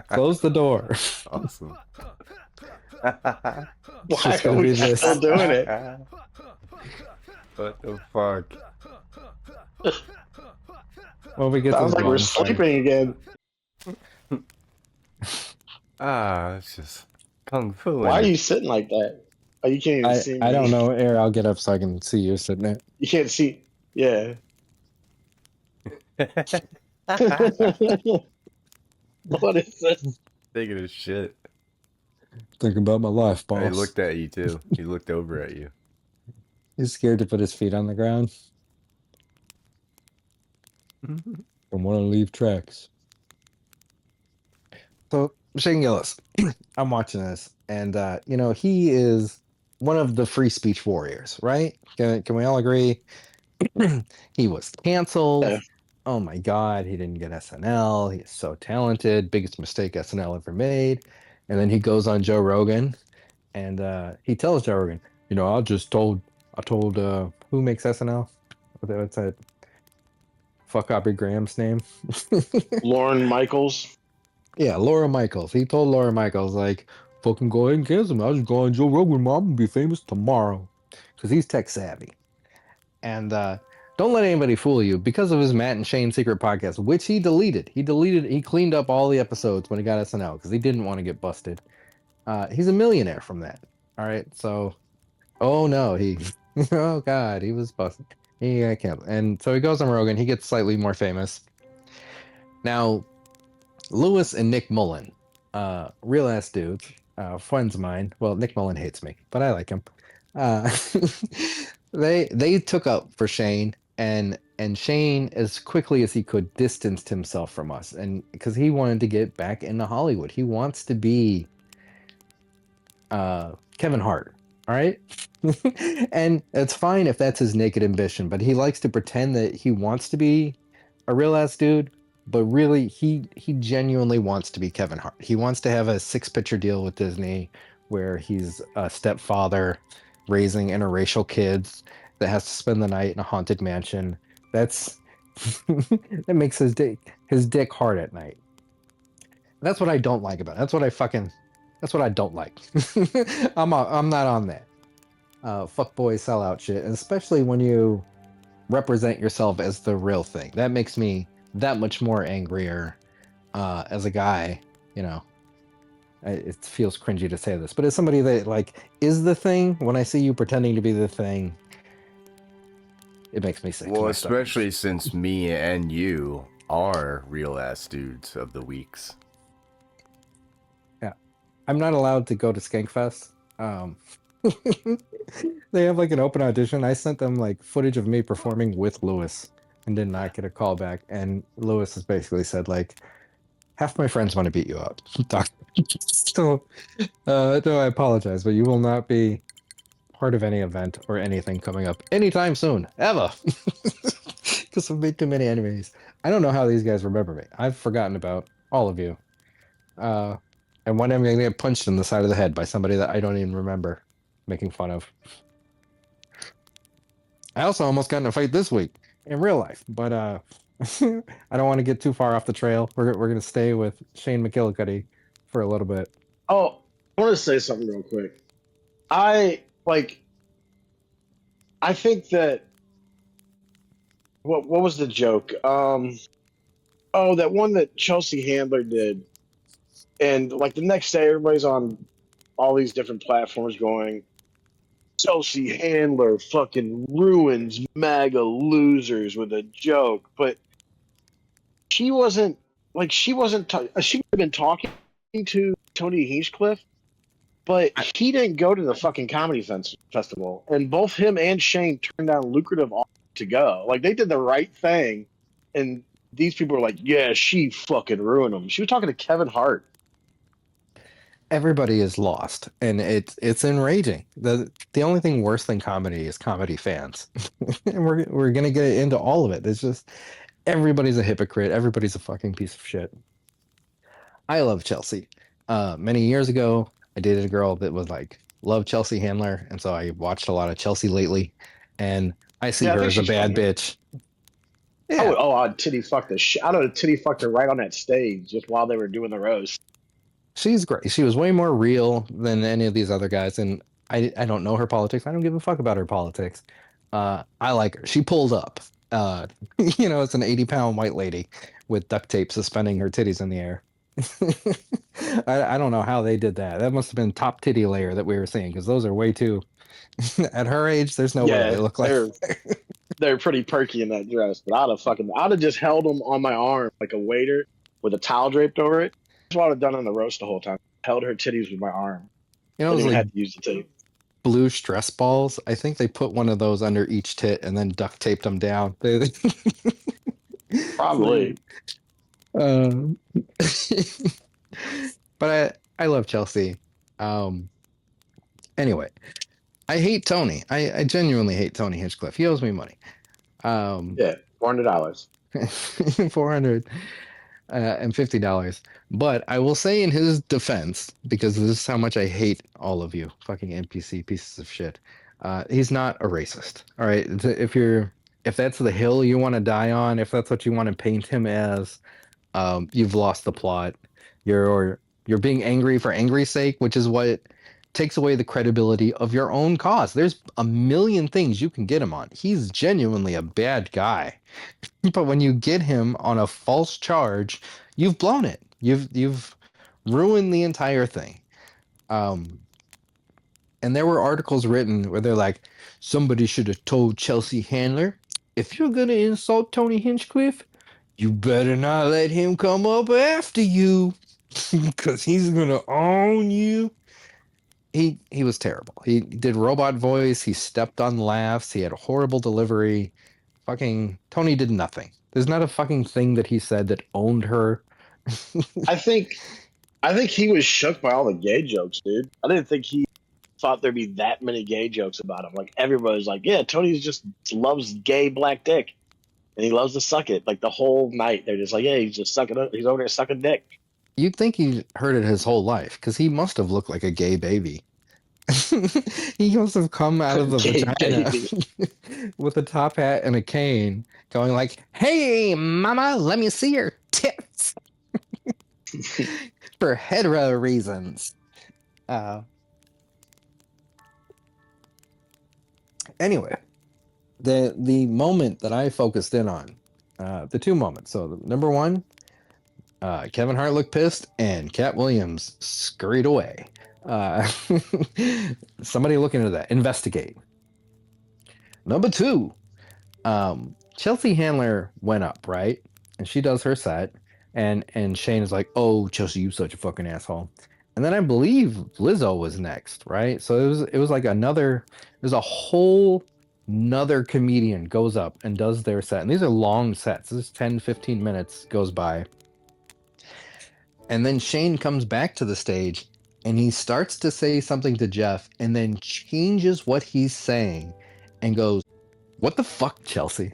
Close the door. Awesome. Why just are gonna we be this. still doing it? What the fuck? Well, we get Sounds to the like we're bonfire. sleeping again. It's just kung fu. Why are you sitting like that? Oh, you can't even see me. I don't know. Air, I'll get up so I can see you sitting there. You can't see. Yeah. What is this? Taking a shit. Thinking about my life, boss. He looked at you too. He looked over at you. He's scared to put his feet on the ground. Don't want to leave tracks. So Shane Gillis, I'm watching this, and you know, he is one of the free speech warriors, right? Can we all agree? He was canceled. Yeah. Oh my God, he didn't get SNL. He is so talented. Biggest mistake SNL ever made. And then he goes on Joe Rogan, and he tells Joe Rogan, you know, I told who makes SNL? What's that? Fuck Aubrey Graham's name. Lauren Michaels. Yeah, Laura Michaels. He told Laura Michaels, like, fucking go ahead and cancel me. I'll just go on Joe Rogan, Mom, and be famous tomorrow. Because he's tech savvy. And don't let anybody fool you. Because of his Matt and Shane Secret podcast, which he deleted. He cleaned up all the episodes when he got SNL because he didn't want to get busted. He's a millionaire from that. All right, so, oh no, oh God, he was busted. He got canceled. And so he goes on Rogan. He gets slightly more famous. Now, Lewis and Nick Mullen, real ass dudes, friends of mine. Well, Nick Mullen hates me, but I like him. They took up for Shane, and Shane, as quickly as he could, distanced himself from us, and because he wanted to get back into Hollywood, he wants to be Kevin Hart. All right. And it's fine if that's his naked ambition, but he likes to pretend that he wants to be a real ass dude, but really he genuinely wants to be Kevin Hart. He wants to have a 6-picture deal with Disney where he's a stepfather raising interracial kids that has to spend the night in a haunted mansion. That makes his dick hard at night. That's what I don't like about it. That's what I don't like. I'm not on that fuckboy sellout shit, and especially when you represent yourself as the real thing. That makes me that much more angrier as a guy. You know, it feels cringy to say this, but as somebody that like is the thing, when I see you pretending to be the thing, it makes me sick. Well, especially since me and you are real ass dudes of the weeks. Yeah, I'm not allowed to go to Skankfest. They have like an open audition. I sent them like footage of me performing with Lewis and did not get a call back. And Lewis has basically said, like, half my friends want to beat you up. So, no, I apologize, but you will not be part of any event or anything coming up anytime soon, ever. Because I've made too many enemies. I don't know how these guys remember me. I've forgotten about all of you. And one day I'm going to get punched in the side of the head by somebody that I don't even remember making fun of. I also almost got in a fight this week in real life, but I don't want to get too far off the trail. We're going to stay with Shane McGillicuddy for a little bit. Oh, I want to say something real quick. I think that what was the joke? Oh, that one that Chelsea Handler did, and like the next day, everybody's on all these different platforms going, Chelsea Handler fucking ruins MAGA losers with a joke, but she wasn't she would have been talking to Tony Hinchcliffe, but he didn't go to the fucking comedy festival, and both him and Shane turned down lucrative offers to go. Like they did the right thing, and these people were like, "Yeah, she fucking ruined them." She was talking to Kevin Hart. Everybody is lost, and it's enraging. The only thing worse than comedy is comedy fans. And we're gonna get into all of it. It's just everybody's a hypocrite. Everybody's a fucking piece of shit. I love Chelsea. Many years ago, I dated a girl that was like, love Chelsea Handler, and so I watched a lot of Chelsea lately, and I see Yeah, I her think as a she's bad funny. bitch. Yeah, I'd titty fuck the shit. I would have titty fucked her right on that stage just while they were doing the roast. she's great. She was way more real than any of these other guys, and I don't know her politics. I don't give a fuck about her politics. I like her. She pulled up. It's an 80-pound white lady with duct tape suspending her titties in the air. I don't know how they did that. That must have been top titty layer that we were seeing, because those are way too. At her age, there's no way they look like. They're pretty perky in that dress, but I'd have just held them on my arm like a waiter with a towel draped over it. That's what I'd have done on the roast the whole time. Held her titties with my arm. It Didn't was even like have to use the tape. blue stress balls. I think they put one of those under each tit and then duct taped them down. Probably. Um, but I love Chelsea. Anyway, I hate Tony. I genuinely hate Tony Hinchcliffe. He owes me money. Yeah, $400. $450. But I will say in his defense, because this is how much I hate all of you fucking NPC pieces of shit. He's not a racist. All right. If that's the hill you want to die on, if that's what you want to paint him as, you've lost the plot. You're being angry for angry's sake, which is what takes away the credibility of your own cause. There's a million things you can get him on. He's genuinely a bad guy. But when you get him on a false charge, you've blown it. You've ruined the entire thing. And there were articles written where they're like, somebody should have told Chelsea Handler, if you're gonna insult Tony Hinchcliffe, you better not let him come up after you, because he's gonna own you. He was terrible. He did robot voice. He stepped on laughs. He had a horrible delivery. Fucking Tony did nothing. There's not a fucking thing that he said that owned her. I think he was shook by all the gay jokes, dude. I didn't think he thought there'd be that many gay jokes about him. Like everybody's like, yeah, Tony just loves gay black dick. And he loves to suck it. Like the whole night, they're just like, yeah, he's just sucking it. He's over there sucking dick. You'd think he heard it his whole life, because he must have looked like a gay baby. He must have come out of the Gay vagina with a top hat and a cane, going like, "Hey, mama, let me see your tits," for hetero reasons. Anyway, the moment that I focused in on, the two moments. So number one, Kevin Hart looked pissed, and Katt Williams scurried away. Somebody look into that. Investigate. Number two, Chelsea Handler went up, right? And she does her set, and Shane is like, "Oh, Chelsea, you such a fucking asshole." And then I believe Lizzo was next, right? So it was like there's a whole Another comedian goes up and does their set. And these are long sets. This is 10, 15 minutes goes by. And then Shane comes back to the stage and he starts to say something to Jeff and then changes what he's saying and goes, "What the fuck, Chelsea?"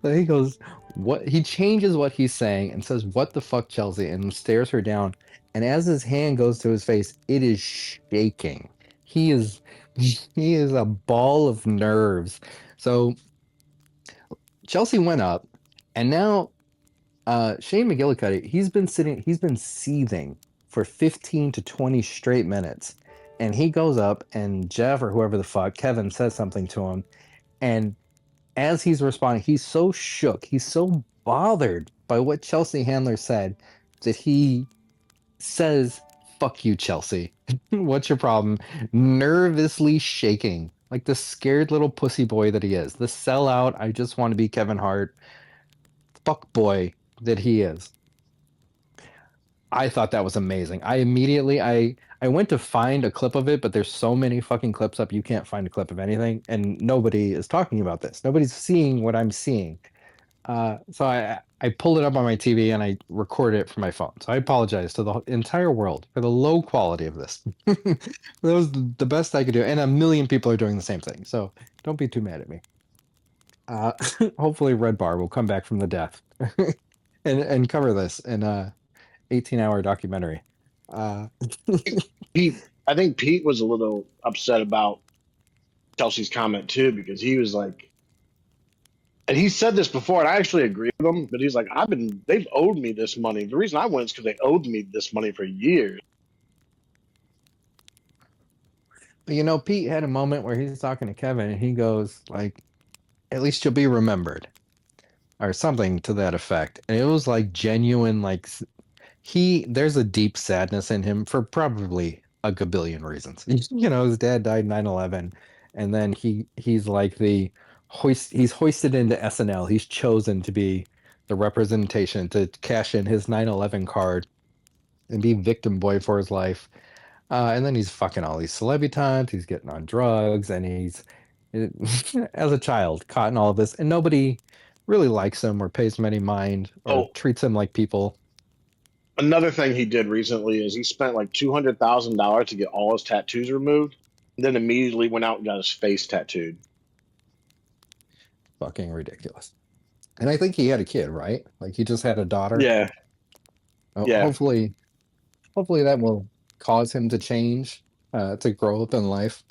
So he goes, "What?" He changes what he's saying and says, "What the fuck, Chelsea?" and stares her down. And as his hand goes to his face, it is shaking. He is he is a ball of nerves. So Chelsea went up, and now Shane McGillicuddy, he's been seething for 15 to 20 straight minutes. And he goes up, and Jeff or whoever the fuck, Kevin, says something to him. And as he's responding, he's so shook, he's so bothered by what Chelsea Handler said that he says, "Fuck you, Chelsea." What's your problem? Nervously shaking, like the scared little pussy boy that he is, the sellout, I just want to be Kevin Hart, fuck boy that he is. I thought that was amazing. I went to find a clip of it, but there's so many fucking clips up, you can't find a clip of anything, and nobody is talking about this. Nobody's seeing what I'm seeing. So I pulled it up on my TV and I recorded it from my phone. So I apologize to the entire world for the low quality of this. That was the best I could do, and a million people are doing the same thing. So don't be too mad at me. Hopefully Red Bar will come back from the death and cover this in a 18-hour documentary. Pete, I think Pete was a little upset about Chelsea's comment too, because he was like, and he said this before, and I actually agree with him, but he's like, they've owed me this money. The reason I went is because they owed me this money for years. You know, Pete had a moment where he's talking to Kevin and he goes like, "At least you'll be remembered," or something to that effect. And it was like genuine, like there's a deep sadness in him for probably a gabillion reasons. You know, his dad died 9/11, and then he's like he's hoisted into SNL. He's chosen to be the representation to cash in his 9/11 card and be victim boy for his life. And then he's fucking all these celebrities. He's getting on drugs, and he's as a child caught in all of this, and nobody really likes him or pays him any mind or treats him like people. Another thing he did recently is he spent like $200,000 to get all his tattoos removed, and then immediately went out and got his face tattooed. Fucking ridiculous. And I think he had a kid, right? Like he just had a daughter. Yeah. Yeah. Hopefully that will cause him to change, to grow up in life.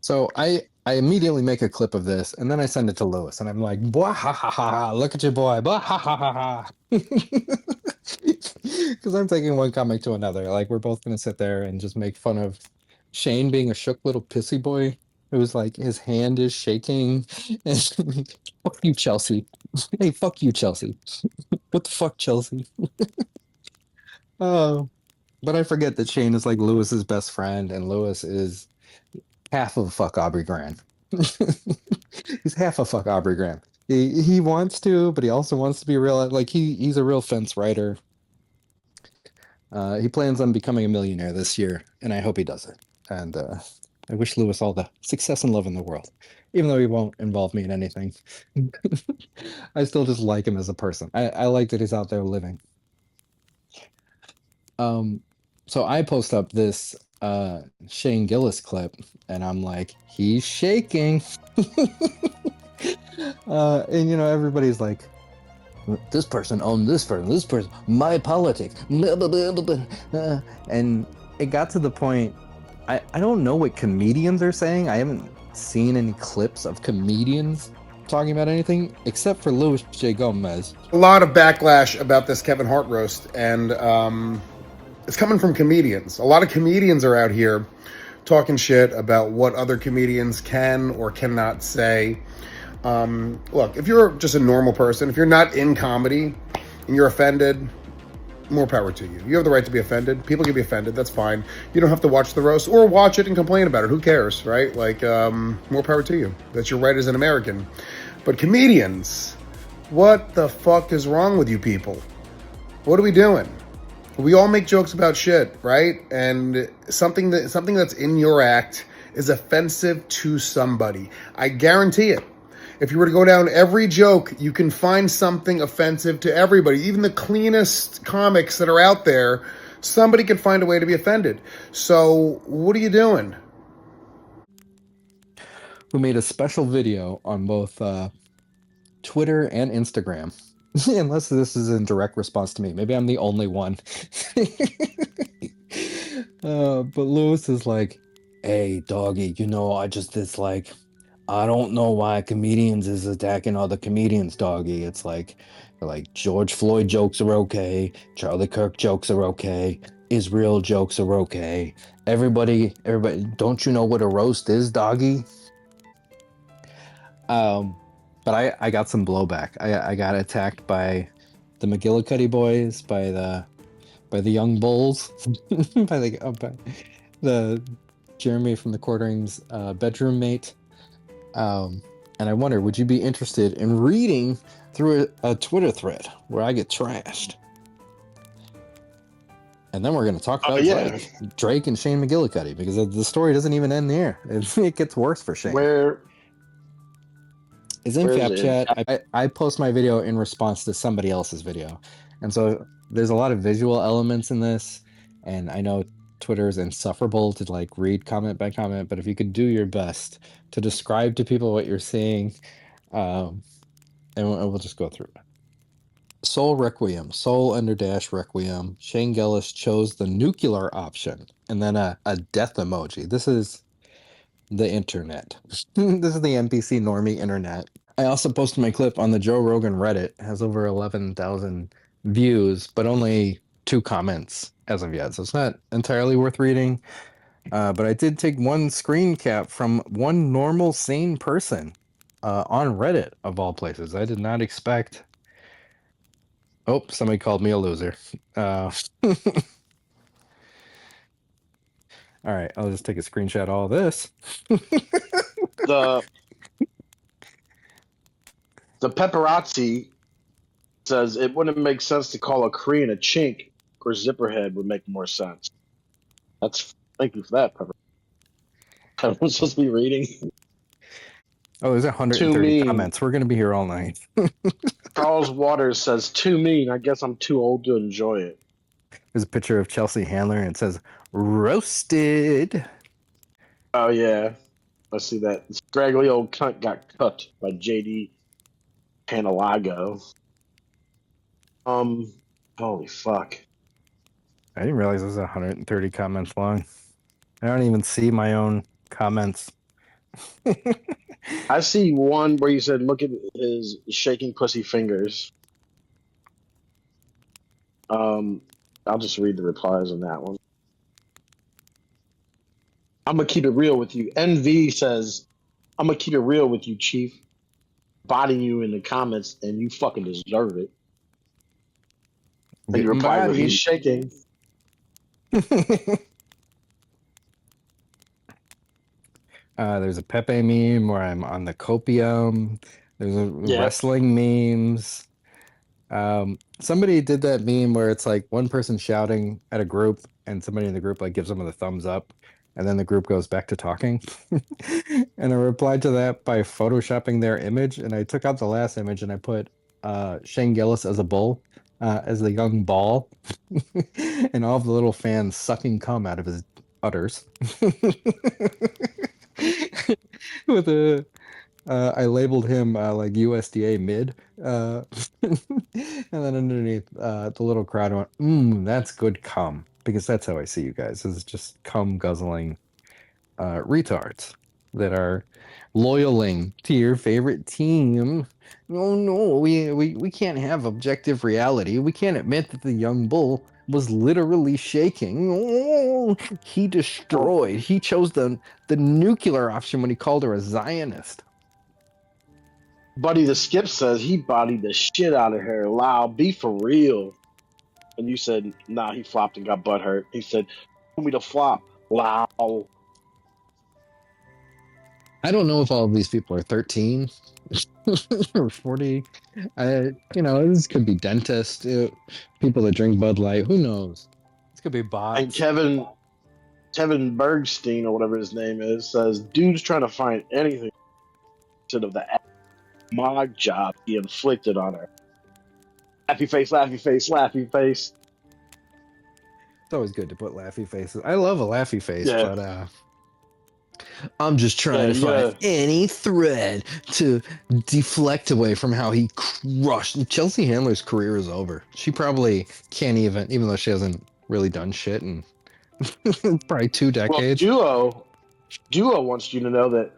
So I immediately make a clip of this, and then I send it to Lewis, and I'm like, "Boy, ha ha ha! Look at your boy, boy, ha ha ha ha!" Because I'm taking one comic to another. Like we're both gonna sit there and just make fun of Shane being a shook little pissy boy who's like his hand is shaking. And fuck you, Chelsea. Hey, fuck you, Chelsea. What the fuck, Chelsea? Oh, but I forget that Shane is like Lewis's best friend, and Lewis is half of fuck Aubrey Graham. He's half a fuck Aubrey Graham. He wants to, but he also wants to be real. Like he's a real fence rider. He plans on becoming a millionaire this year, and I hope he does it. And I wish Lewis all the success and love in the world, even though he won't involve me in anything. I still just like him as a person. I like that he's out there living. So I post up this Shane Gillis clip, and I'm like, he's shaking. And you know, everybody's like, this person owned this person, my politics, blah, blah, blah, blah, blah. And it got to the point, I don't know what comedians are saying. I haven't seen any clips of comedians talking about anything except for Louis J. Gomez. A lot of backlash about this Kevin Hart roast, and it's coming from comedians. A lot of comedians are out here talking shit about what other comedians can or cannot say. Look, if you're just a normal person, if you're not in comedy and you're offended, more power to you. You have the right to be offended. People can be offended. That's fine. You don't have to watch the roast or watch it and complain about it. Who cares, right? Like, more power to you. That's your right as an American. But comedians, what the fuck is wrong with you people? What are we doing? We all make jokes about shit, right? And something that's in your act is offensive to somebody. I guarantee it. If you were to go down every joke, you can find something offensive to everybody. Even the cleanest comics that are out there, somebody can find a way to be offended. So what are you doing? Who made a special video on both Twitter and Instagram. Unless this is in direct response to me. Maybe I'm the only one. But Lewis is like, hey, doggy, I just, it's like, I don't know why comedians is attacking other comedians, doggy. It's like George Floyd jokes are okay. Charlie Kirk jokes are okay. Israel jokes are okay. Everybody, don't you know what a roast is, doggy? But I got some blowback. I got attacked by the McGillicuddy boys, by the young bulls, by the Jeremy from the Quartering's bedroom mate. And I wonder, would you be interested in reading through a Twitter thread where I get trashed? And then we're going to talk about Drake and Shane McGillicuddy, because the story doesn't even end there. It gets worse for Shane. It's in Fap Chat. I post my video in response to somebody else's video. And so there's a lot of visual elements in this. And I know Twitter is insufferable to like read comment by comment, but if you could do your best to describe to people what you're seeing, and we'll just go through it. Soul Requiem, Soul _ Requiem. Shane Gillis chose the nuclear option, and then a death emoji. This is the internet. This is the NPC normie internet. I also posted my clip on the Joe Rogan Reddit. It has over 11,000 views, but only 2 comments as of yet. So it's not entirely worth reading. But I did take one screen cap from one normal, sane person on Reddit, of all places. I did not expect... Oh, somebody called me a loser. All right, I'll just take a screenshot of all this. The paparazzi says it wouldn't make sense to call a Korean a chink, or zipperhead would make more sense. Thank you for that, Pepper. I'm supposed to be reading. Oh, there's 130 comments. We're going to be here all night. Charles Waters says, too mean. I guess I'm too old to enjoy it. There's a picture of Chelsea Handler, and it says, roasted. Oh, yeah. I see that. This scraggly old cunt got cut by JD Panalago. Holy fuck. I didn't realize it was 130 comments long. I don't even see my own comments. I see one where you said, look at his shaking pussy fingers. I'll just read the replies on that one. I'm going to keep it real with you. NV says, I'm going to keep it real with you, Chief. Bodying you in the comments, and you fucking deserve it. And you replied with, he's shaking. There's a Pepe meme where I'm on the copium. There's wrestling memes. Somebody did that meme where it's like one person shouting at a group and somebody in the group like gives them the thumbs up, and then the group goes back to talking. And I replied to that by photoshopping their image, and I took out the last image and I put Shane Gillis as a bull, as the young ball, and all of the little fans sucking cum out of his udders. With a I labeled him like USDA mid, and then underneath the little crowd went, that's good cum, because that's how I see you guys, is just cum guzzling retards that are loyaling to your favorite team. No, we can't have objective reality. We can't admit that the young bull was literally shaking. Oh, he destroyed. He chose the nuclear option when he called her a Zionist. Buddy the Skip says he bodied the shit out of her. Loud, be for real. And you said, nah, he flopped and got butt hurt. He said, "Tell me to flop." Loud. I don't know if all of these people are 13 or 40. This could be dentists, people that drink Bud Light. Who knows? This could be bots. And Kevin Kevin Bergstein or whatever his name is says, dude's trying to find anything instead of the mog job he inflicted on her. Laughy face, laughy face, laughy face. It's always good to put laughy faces. I love a laughy face, Yeah, but I'm just yeah, trying to you find gotta. any thread to deflect away from how he crushed. Chelsea Handler's career is over. She probably can't even though she hasn't really done shit in probably 2 Well, decades. Duo wants you to know that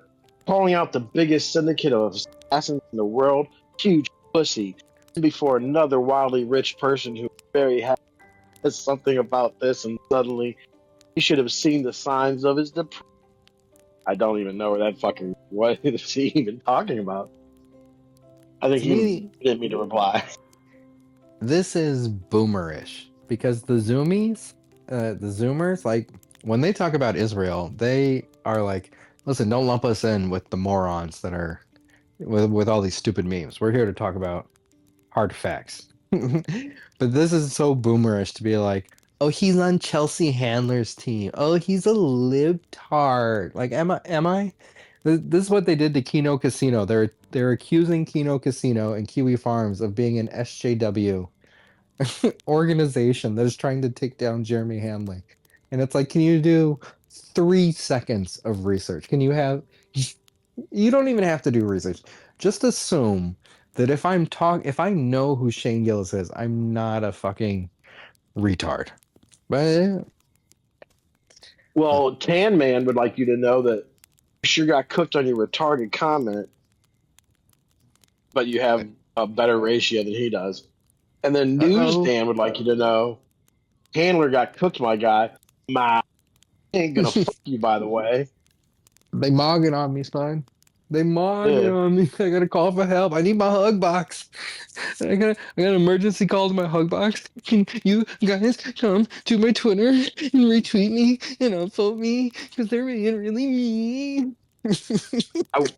calling out the biggest syndicate of assassins in the world, huge pussy, before another wildly rich person who very happy says something about this, and suddenly he should have seen the signs of his depression. I don't even know where that fucking what is he even talking about. I think To he me, didn't mean to reply. this is boomerish because the Zoomers, like when they talk about Israel, they are like, listen, don't lump us in with the morons that are with all these stupid memes. We're here to talk about hard facts. But this is so boomerish to be like, oh, he's on Chelsea Handler's team. Oh, he's a libtard. Like, am I? This is what they did to Kino Casino. They're accusing Kino Casino and Kiwi Farms of being an SJW organization that is trying to take down Jeremy Hanley. And it's like, can you do 3 seconds of research? Can you have you don't even have to do research. Just assume that if I know who Shane Gillis is, I'm not a fucking retard. But Well, Tan Man would like you to know that you sure got cooked on your retarded comment, but you have a better ratio than he does. And then News uh-oh. Dan would like you to know Handler got cooked, my guy. My ain't gonna fuck you, by the way. They mogging on me, son. They mogging Yeah. on me. I gotta call for help. I need my hug box. I got an emergency call to my hug box. Can you guys come to my Twitter and retweet me and upvote me? Because they're being really mean.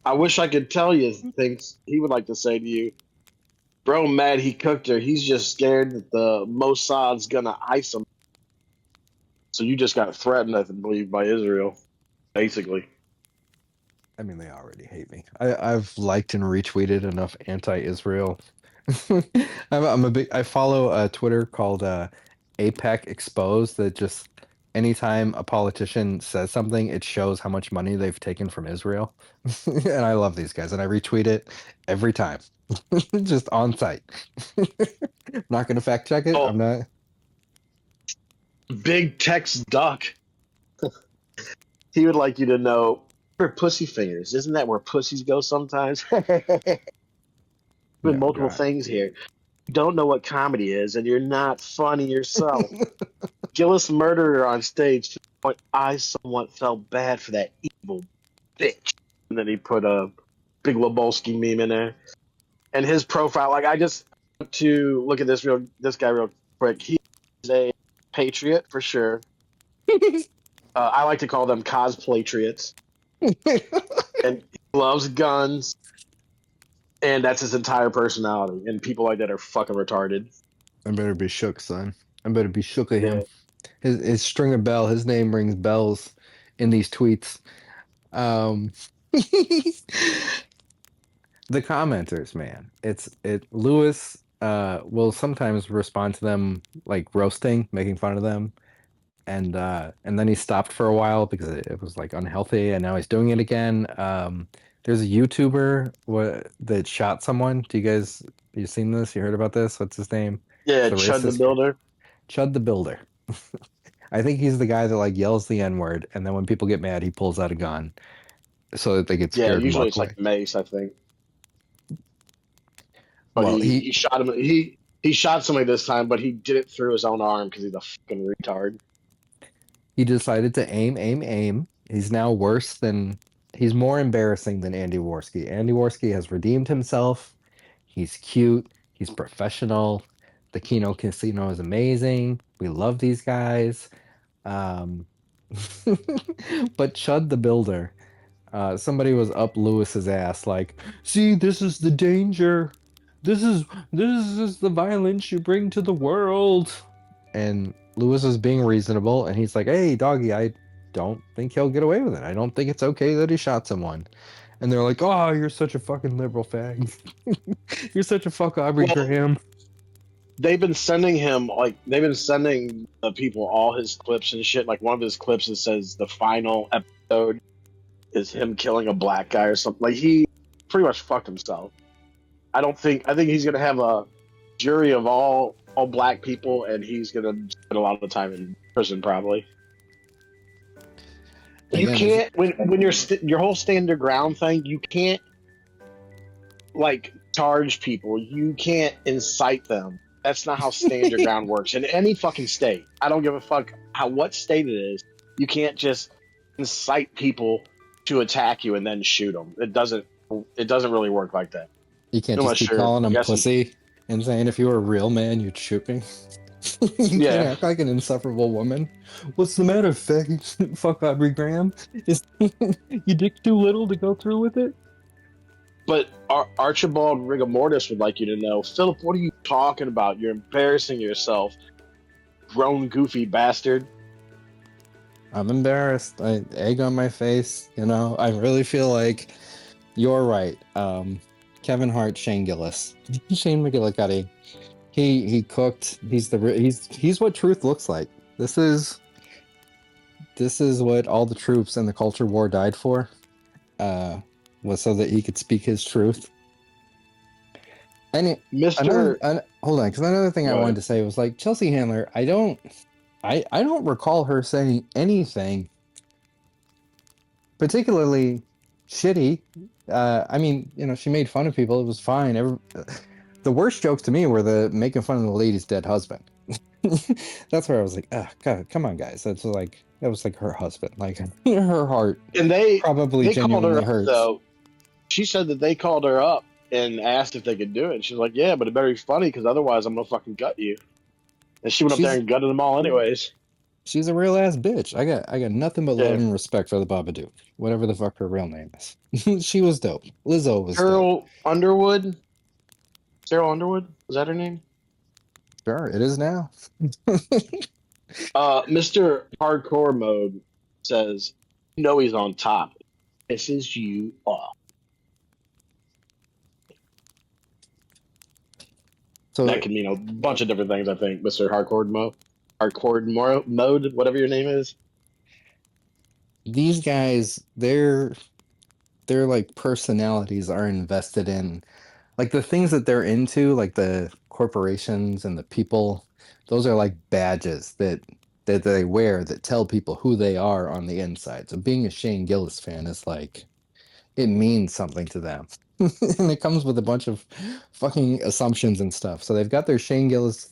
I wish I could tell you things he would like to say to you. Bro, mad he cooked her. He's just scared that the Mossad's gonna ice him. So you just got threatened, I believe, by Israel, basically. I mean, they already hate me. I've liked and retweeted enough anti-Israel. I follow a Twitter called APEC Exposed that just anytime a politician says something, it shows how much money they've taken from Israel. And I love these guys, and I retweet it every time, just on site. Not gonna fact check it. I'm Oh, not. Big Tex Duck. He would like you to know for pussy fingers. Isn't that where pussies go sometimes? Been No, multiple God. things here. You don't know what comedy is, and you're not funny yourself. Gillis murdered her on stage to the point I somewhat felt bad for that evil bitch. And then he put a big Lebowski meme in there. And his profile, like I just want to look at this guy real quick. He is a patriot for sure. I like to call them cosplatriots. And he loves guns, and that's his entire personality. And people like that are fucking retarded. I better be shook, son. I better be shook at Yeah. him. His string a bell. His name rings bells in these tweets. Um, the commenters, man. Lewis will sometimes respond to them like roasting, making fun of them, and then he stopped for a while because it was like unhealthy, and now he's doing it again. There's a YouTuber that shot someone. You seen this? You heard about this? What's his name? Yeah, It's the Chud the racist Builder. Chud the Builder. I think he's the guy that like yells the N-word, and then when people get mad, he pulls out a gun so that they get Yeah, scared and usually walk it's away. like Mace, I think. But Well, he shot him. He shot somebody this time, but he did it through his own arm because he's a fucking retard. he decided to aim. He's now he's more embarrassing than Andy Worski. Andy Worski has redeemed himself. He's cute. He's professional. The Kino Casino is amazing. We love these guys. Um, but Chud the Builder, somebody was up Lewis's ass like, see, this is the danger. This is the violence you bring to the world. And Lewis is being reasonable, and he's like, hey, doggy, don't think he'll get away with it. I don't think it's okay that he shot someone. And they're like, "Oh, you're such a fucking liberal fag. You're such a fuck Aubrey Well, Graham." they've been sending the people all his clips and shit. Like one of his clips, it says the final episode is him killing a black guy or something. Like he pretty much fucked himself. I think he's gonna have a jury of all black people, and he's gonna spend a lot of the time in prison probably. You Again, can't when your whole stand your ground thing. You can't like charge people. You can't incite them. That's not how stand your ground works in any fucking state. I don't give a fuck what state it is. You can't just incite people to attack you and then shoot them. It doesn't really work like that. you can't unless just keep you're calling him guessing. pussy and saying if you were a real man, you'd shoot me. You Yeah. can't act like an insufferable woman. What's the matter, fag? Fuck Aubrey Graham. Is you dick too little to go through with it? But Archibald Rigamortis would like you to know, Philip, what are you talking about? You're embarrassing yourself, grown goofy bastard. I'm embarrassed. Egg on my face. You know, I really feel like you're right. Kevin Hart, Shane Gillis, Shane McGillicuddy. He cooked. He's what truth looks like. This is what all the troops in the culture war died for. Was so that he could speak his truth. And Mr. hold on, because another thing I Go wanted ahead. to say was like Chelsea Handler. I don't recall her saying anything particularly shitty. I mean, you know, she made fun of people. It was fine. The worst jokes to me were the making fun of the lady's dead husband. That's where I was like, God, come on, guys. That was like her husband. Like her heart And they probably called her genuinely up, hurts. though. She said that they called her up and asked if they could do it. And she's like, yeah, but it better be funny because otherwise I'm going to fucking gut you. And she went up there and gutted them all anyways. She's a real ass bitch. I got nothing but Yeah. love and respect for the Babadook, whatever the fuck her real name is. She was dope. Lizzo was dope. Carol Underwood? Sarah Underwood? Is that her name? Sure, it is now. Mr. Hardcore Mode says, you know he's on top. Pisses you off. So That can mean a bunch of different things, I think, Mr. Hardcore Mode, whatever your name is. these guys, their like personalities are invested in like the things that they're into, like the corporations and the people. Those are like badges that they wear that tell people who they are on the inside. So being a Shane Gillis fan is like it means something to them. And it comes with a bunch of fucking assumptions and stuff. So they've got their Shane Gillis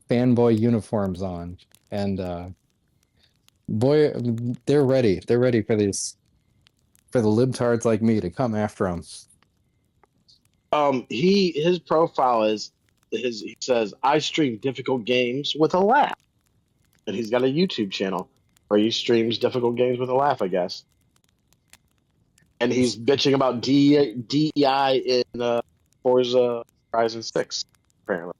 fanboy uniforms on, and boy, they're ready. They're ready for the libtards like me to come after them. His profile is he says I stream difficult games with a laugh, and he's got a YouTube channel where he streams difficult games with a laugh, I guess. And he's bitching about DEI in Forza Horizon 6, apparently.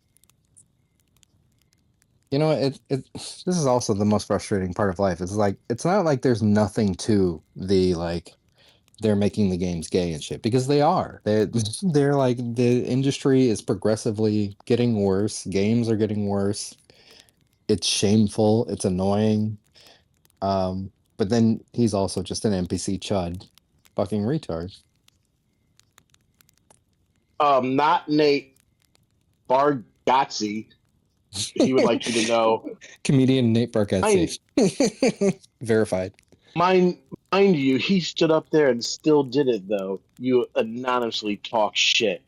You know, this is also the most frustrating part of life. It's like it's not like there's nothing to the like they're making the games gay and shit because they are. They're like the industry is progressively getting worse. Games are getting worse. It's shameful. It's annoying. But then he's also just an NPC chud, fucking retard. Not Nate Bargatze. He would like you to know. Comedian Nate Bargatze. Verified. Mind you, he stood up there and still did it, though. You anonymously talk shit.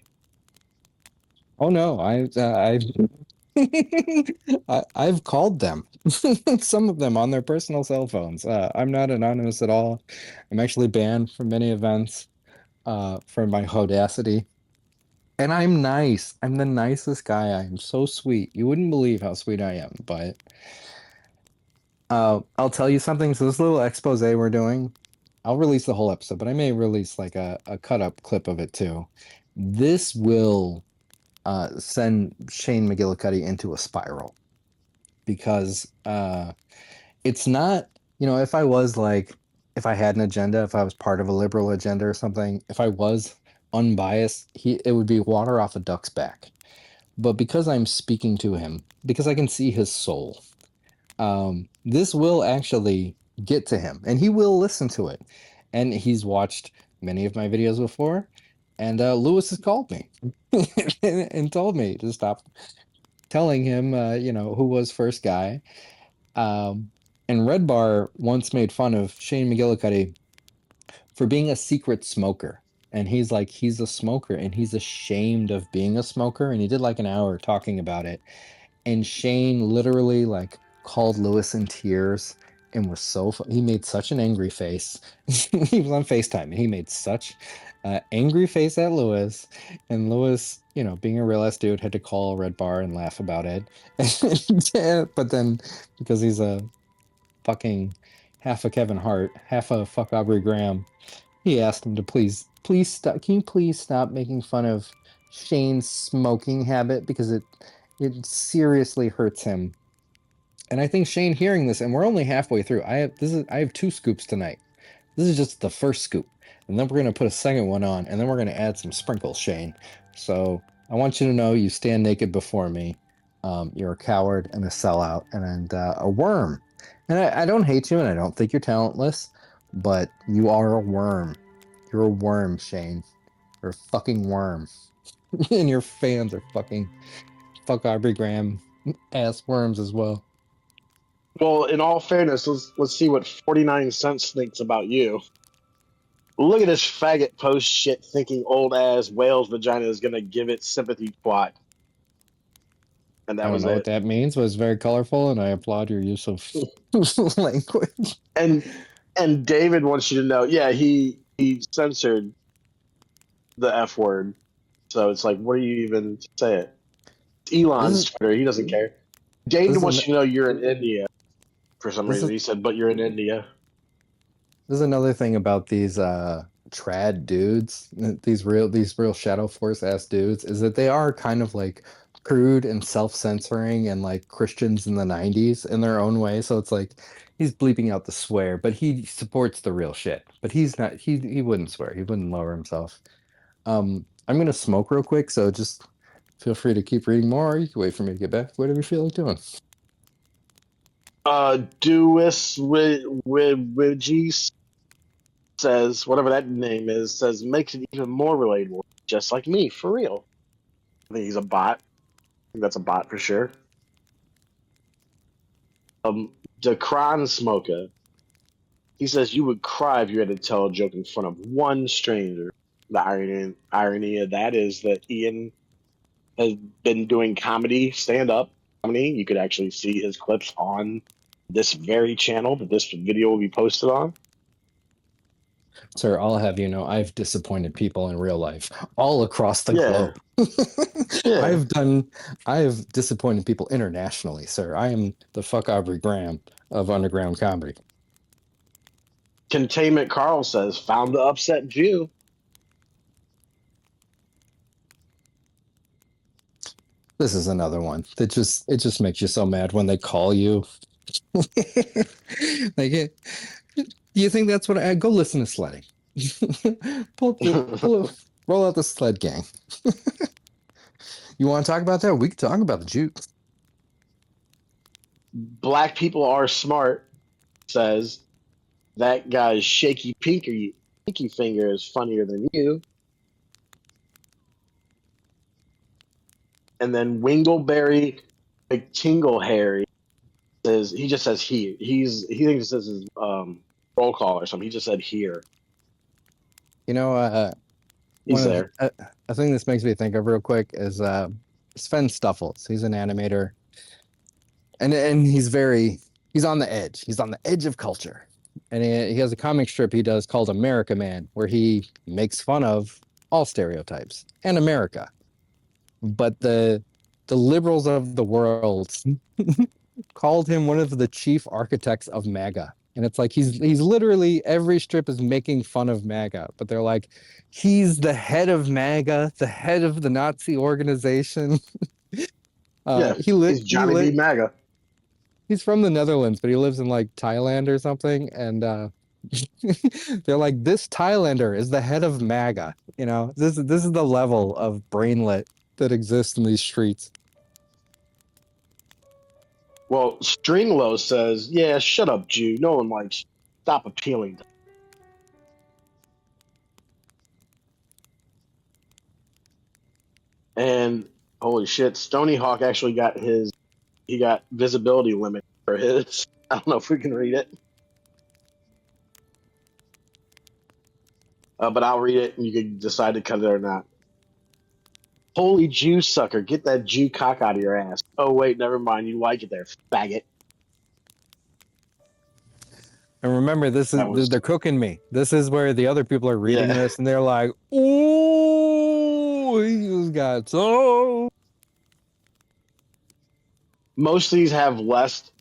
Oh no, I've called them, some of them on their personal cell phones. I'm not anonymous at all. I'm actually banned from many events for my audacity. And I'm nice. I'm the nicest guy. I am so sweet. You wouldn't believe how sweet I am, but I'll tell you something. So this little expose we're doing, I'll release the whole episode, but I may release like a cut up clip of it too. This will send Shane McGillicuddy into a spiral because it's not if I was like, if I had an agenda, if I was part of a liberal agenda or something, if I was unbiased, it would be water off a duck's back. But because I'm speaking to him, because I can see his soul, this will actually get to him, and he will listen to it. And he's watched many of my videos before, and Lewis has called me and told me to stop telling him, who was first guy. And Red Bar once made fun of Shane McGillicuddy for being a secret smoker. And he's like, he's a smoker and he's ashamed of being a smoker. And he did like an hour talking about it. And Shane literally like called Lewis in tears and was he made such an angry face. He was on FaceTime and he made such an angry face at Lewis. And Lewis, being a real ass dude, had to call Red Bar and laugh about it. But then because he's a fucking half a Kevin Hart, half a fuck Aubrey Graham, he asked him to please stop. Can you please stop making fun of Shane's smoking habit because it seriously hurts him. And I think Shane hearing this, and we're only halfway through. I have 2 scoops tonight. This is just the first scoop, and then we're gonna put a second one on, and then we're gonna add some sprinkles, Shane. So I want you to know you stand naked before me. You're a coward and a sellout and a worm. And I don't hate you, and I don't think you're talentless, but you are a worm. You're a worm, Shane. You're a fucking worm. And your fans are fucking fuck Aubrey Graham ass worms as well. Well, in all fairness, let's see what 49 cents thinks about you. Look at this faggot post shit thinking old ass whale's vagina is gonna give it sympathy twat. And that I don't was know it. what that means, but it's very colorful, and I applaud your use of language. And David wants you to know, yeah, he censored the F word. So it's like, what do you even say it? It's Elon's Twitter. He doesn't care. David wants you to know you're in India for some reason. He said, but you're in India. This is another thing about these trad dudes, these real Shadow Force ass dudes, is that they are kind of like crude and self-censoring and like Christians in the 90s in their own way. So it's like he's bleeping out the swear, but he supports the real shit. But he's not he wouldn't swear. He wouldn't lower himself. I'm gonna smoke real quick, so just feel free to keep reading more, or you can wait for me to get back. Whatever you feel like doing. Dewis Widgies says, whatever that name is, says makes it even more relatable. Just like me, for real. I think he's a bot. I think that's a bot for sure. Decron Smoker. He says you would cry if you had to tell a joke in front of one stranger. The irony of that is that Ian has been doing comedy, stand-up comedy. You could actually see his clips on this very channel that this video will be posted on. Sir, I'll have you know, I've disappointed people in real life all across the globe. I've disappointed people internationally, sir. I am the fuck Aubrey Graham of underground comedy. Containment Carl says, found the upset Jew. This is another one that just makes you so mad when they call you. Like, do you think that's what I go listen to sledding? Roll out the sled gang. You want to talk about that? We can talk about the Jews. Black people are smart, says that guy's shaky pinky finger is funnier than you. And then Wingleberry McTingleharry says he just says he thinks this is roll call or something. He just said here. You know, he's there. A thing this makes me think of real quick is Sven Stuffles. He's an animator, and he's on the edge. He's on the edge of culture, and he has a comic strip he does called America Man, where he makes fun of all stereotypes and America. But the liberals of the world called him one of the chief architects of MAGA. And it's like he's literally, every strip is making fun of MAGA, but they're like, he's the head of MAGA, the head of the Nazi organization. He's Johnny B. MAGA. he's from the Netherlands, but he lives in like Thailand or something, and they're like, this Thailander is the head of MAGA. You know, this is the level of brainlet that exists in these streets. Well, Stringlow says, "Yeah, shut up, Jew. No one likes you. Stop appealing." And holy shit, Stony Hawk actually got he got visibility limit for his. I don't know if we can read it, but I'll read it and you can decide to cut it or not. Holy Jew sucker, get that Jew cock out of your ass. Oh wait, never mind. You like it there, faggot. And remember, they're cooking me. This is where the other people are reading this, and they're like, "Ooh, he's got so." Most of these have less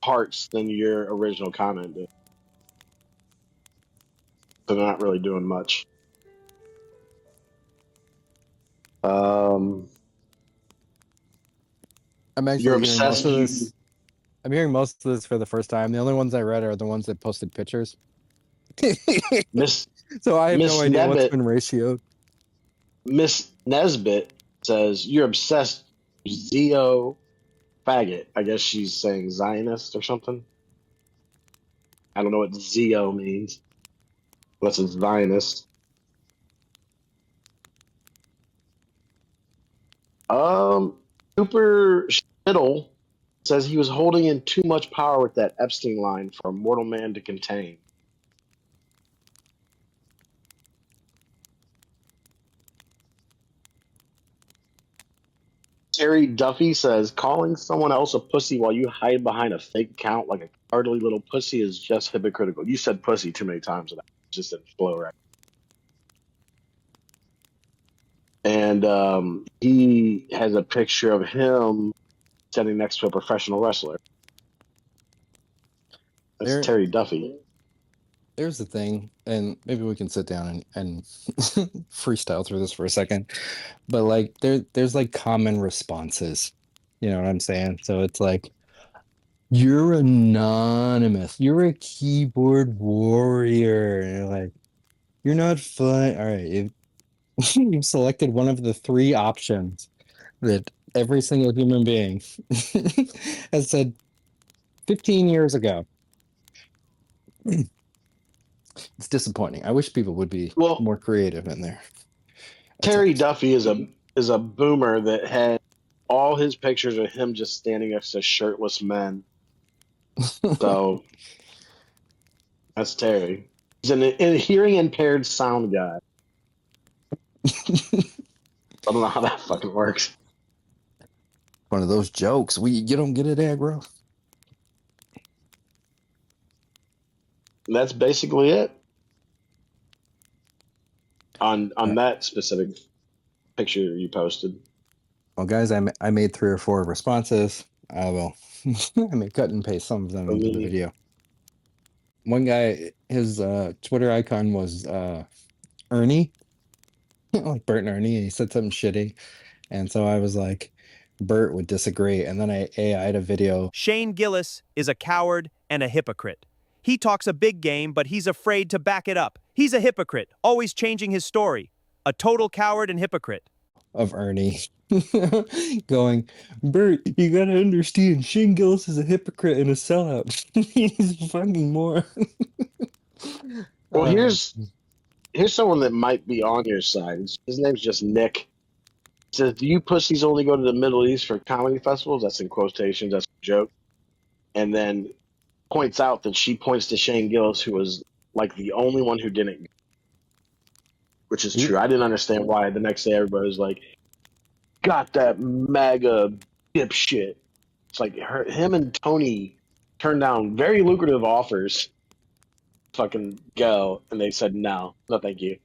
hearts than your original comment did. So they're not really doing much. I'm actually You're hearing most obsessed. of this. I'm hearing most of this for the first time. The only ones I read are the ones that posted pictures. Miss So I have Miss no idea what's Nebbit- been ratioed. Miss Nesbit says, "You're obsessed, Zeo faggot." I guess she's saying Zionist or something. I don't know what Zeo means, unless it's Zionist. Cooper Schmidl says he was holding in too much power with that Epstein line for a mortal man to contain. Terry Duffy says, calling someone else a pussy while you hide behind a fake account like a cowardly little pussy is just hypocritical. You said pussy too many times, and I just didn't flow right. And he has a picture of him standing next to a professional wrestler. That's Terry Duffy. There's the thing, and maybe we can sit down and freestyle through this for a second. But like there's like common responses. You know what I'm saying? So it's like, you're anonymous, you're a keyboard warrior, and you're like, you're not fun. All right, you've selected one of the three options that every single human being has said 15 years ago. It's disappointing. I wish people would be more creative in there. Terry Duffy is a boomer that had all his pictures of him just standing next to shirtless men. So that's Terry. He's a hearing impaired sound guy. I don't know how that fucking works. One of those jokes. You don't get it, aggro. And that's basically it on that specific picture you posted. Well, guys, I made 3 or 4 responses. I will. I may cut and paste some of them into the video. One guy, his Twitter icon was Ernie, like Bert and Ernie, and he said something shitty, and so I was like, Bert would disagree, and then I AI'd a video. Shane Gillis is a coward and a hypocrite. He talks a big game, but he's afraid to back it up. He's a hypocrite, always changing his story. A total coward and hypocrite. Of Ernie going, Bert, you gotta understand, Shane Gillis is a hypocrite and a sellout. He's a fucking moron. Well, here's someone that might be on your side. His name's just Nick. He says, "Do you pussies only go to the Middle East for comedy festivals?" That's in quotations. That's a joke. And then points out that she points to Shane Gillis, who was like the only one who didn't, which is true. I didn't understand why. The next day, everybody was like, "Got that MAGA dipshit." It's like him and Tony turned down very lucrative offers. Fucking go, and they said no, thank you.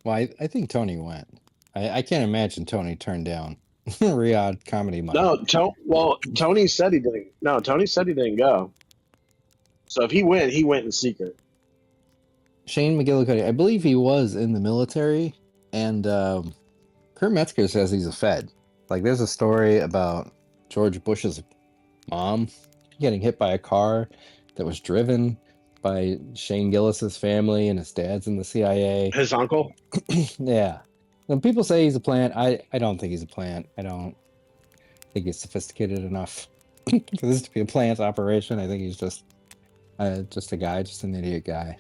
Well, I think Tony went. I can't imagine Tony turned down Riyadh comedy money. No, Tony said he didn't. No, Tony said he didn't go. So if he went in secret. Shane McGillicuddy, I believe he was in the military, and Kurt Metzger says he's a Fed. Like, there's a story about George Bush's mom getting hit by a car that was driven by Shane Gillis's family, and his dad's in the CIA. His uncle. Yeah. When people say he's a plant, I don't think he's a plant. I don't think he's sophisticated enough for this to be a plant operation. I think he's just a guy, just an idiot guy.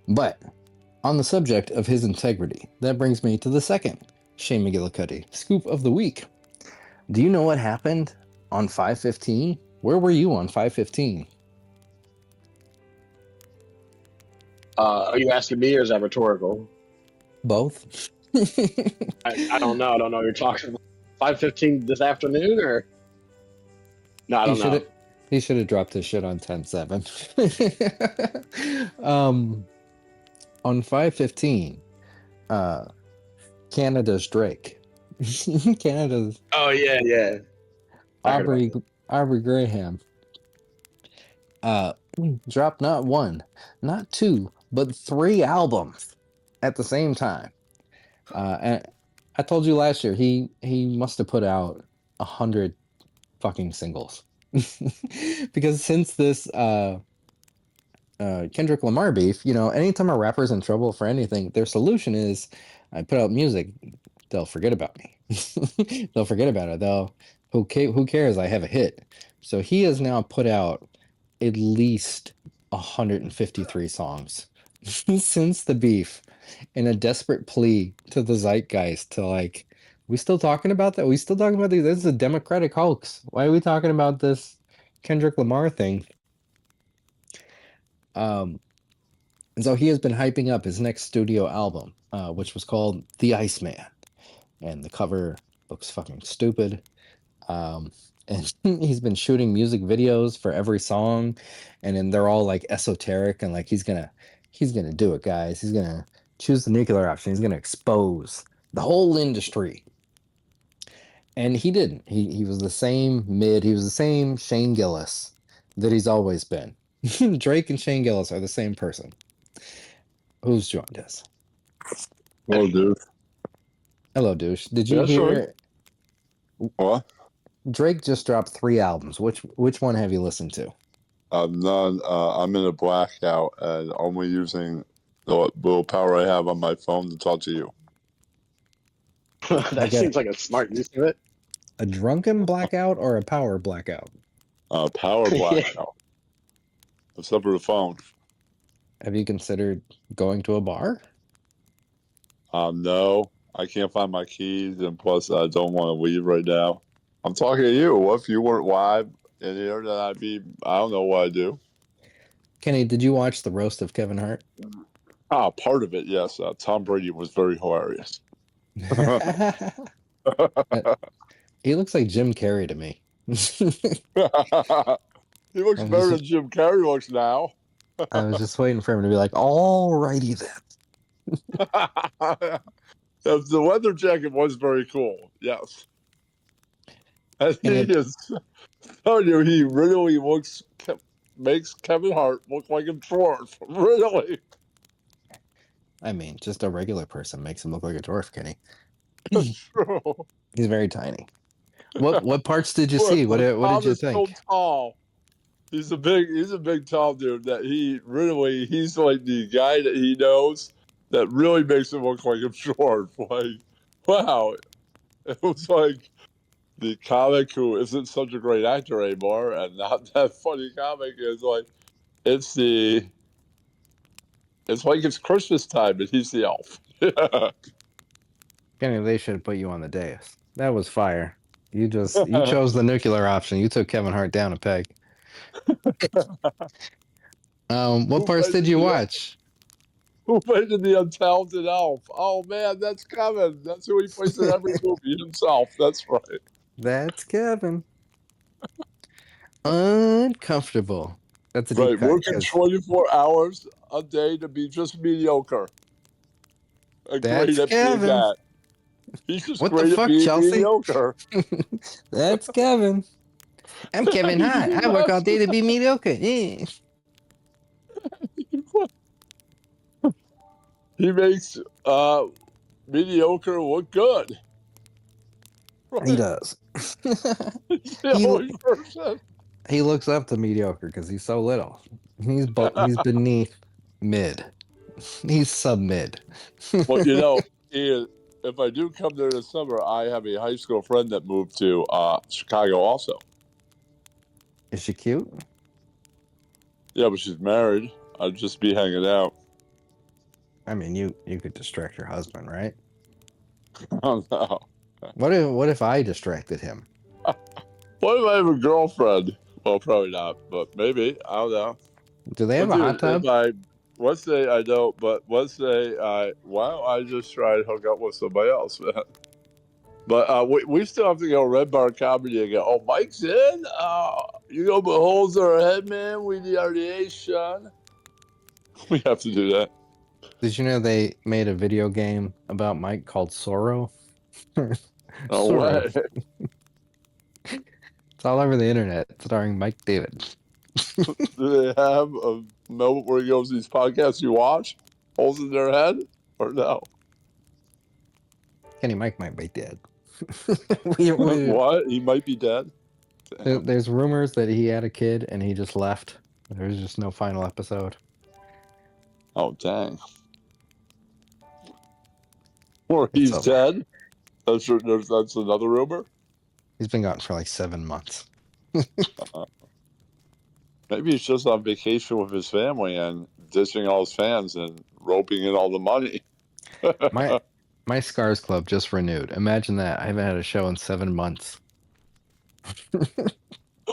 But on the subject of his integrity, that brings me to the second Shane McGillicuddy scoop of the week. Do you know what happened on 5/15? Where were you on 5/15? Are you asking me, or is that rhetorical? Both. I don't know. I don't know. You're talking about 5:15 this afternoon, or no? I don't know. He should have dropped his shit on 10/7. On 5/15, Canada's Drake. Canada's Oh yeah. Aubrey Graham. Dropped not one, not two, but 3 albums at the same time. And I told you last year he must have put out 100 fucking singles. Because since this Kendrick Lamar beef, anytime a rapper's in trouble for anything, their solution is, I put out music, they'll forget about me. They'll forget about it. Who cares? I have a hit. So he has now put out at least 153 songs since the beef, in a desperate plea to the zeitgeist to we still talking about that? We still talking about these? This is a Democratic hoax. Why are we talking about this Kendrick Lamar thing? And so he has been hyping up his next studio album, which was called The Iceman. And the cover looks fucking stupid. And he's been shooting music videos for every song, and then they're all esoteric, and he's gonna do it, guys. He's gonna choose the nuclear option. He's gonna expose the whole industry. And he didn't. He was the same mid. He was the same Shane Gillis that he's always been. Drake and Shane Gillis are the same person. Who's joined us? Hello, dude. Hello, douche. Did you Yeah, hear? sure. What? Drake just dropped 3 albums. Which one have you listened to? None. I'm in a blackout and only using the little power I have on my phone to talk to you. That seems like a smart use of it. A drunken blackout or a power blackout? Power blackout. Except for the phone. Have you considered going to a bar? No. I can't find my keys, and plus I don't want to leave right now. I'm talking to you. What if you weren't live in here? Then I don't know what I'd do. Kenny, did you watch the roast of Kevin Hart? Part of it, yes. Tom Brady was very hilarious. He looks like Jim Carrey to me. He looks better than Jim Carrey looks now. I was just waiting for him to be like, alrighty then. The leather jacket was very cool, yes. And he is telling you, he really makes Kevin Hart look like a dwarf. Really. I mean, just a regular person makes him look like a dwarf, Kenny. That's true. He's very tiny. What parts did you see? What did you think? So tall. He's a big tall dude that he's like the guy that he knows that really makes him look like a dwarf. Like, wow. It was like the comic who isn't such a great actor anymore and not that funny comic is like, it's like it's Christmas time and he's the elf. Yeah. Kenny, they should have put you on the dais. That was fire. You chose the nuclear option. You took Kevin Hart down a peg. What parts did you watch? Who played the untalented elf? Oh man, that's Kevin. That's who he plays in every movie himself. That's right. That's Kevin. Uncomfortable. That's a deep right. cut, Working 24 hours a day to be just mediocre. That's Kevin. That. He's just what great the fuck, at being Chelsea? mediocre. That's Kevin. I'm Kevin Hart. I work all day to be mediocre. Yeah. He makes mediocre look good. He does. He's the he only person. he looks up to mediocre because he's so little. He's beneath mid. He's sub mid. Well, you know, Ian, if I do come there this summer, I have a high school friend that moved to Chicago also. Is she cute? Yeah, but she's married. I'd just be hanging out. I mean, you could distract your husband, right? Oh, no. What if I distracted him? What if I have a girlfriend? Well, probably not, but maybe. I don't know. Do they have a hot tub? Let's say I don't, but let's say why don't I just try to hook up with somebody else, man? But we still have to go Red Bar Comedy and go, oh, Mike's in? You know, but holes are ahead, man. We need our radiation. We have to do that. Did you know they made a video game about Mike called Sorrow? No Sorrow. way. It's all over the internet, starring Mike David. Do they have a moment where he goes, these podcasts you watch, holes in their head, or no? Kenny Mike might be dead. What? He might be dead? There's rumors that he had a kid and he just left. There's just no final episode. Oh, dang. Or he's dead? That's another rumor? He's been gone for like 7 months. Maybe he's just on vacation with his family and dishing all his fans and roping in all the money. My Scars Club just renewed. Imagine that. I haven't had a show in 7 months.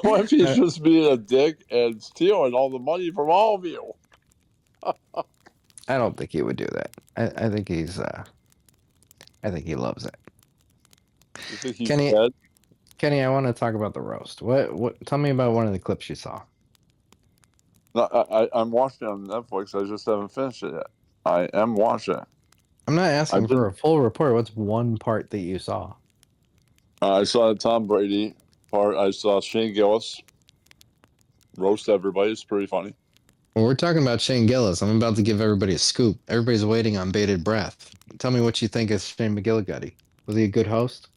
What if he's just being a dick and stealing all the money from all of you? I don't think he would do that. I think he's I think he loves it. You think he's Kenny, dead? Kenny, I want to talk about the roast. What tell me about one of the clips you saw. No, I'm watching it on Netflix. I just haven't finished it yet. I am watching it. I'm not asking for a full report. What's one part that you saw? I saw the Tom Brady part. I saw Shane Gillis roast everybody. It's pretty funny. Well, we're talking about Shane Gillis. I'm about to give everybody a scoop. Everybody's waiting on bated breath. Tell me what you think of Shane McGillicuddy. Was he a good host?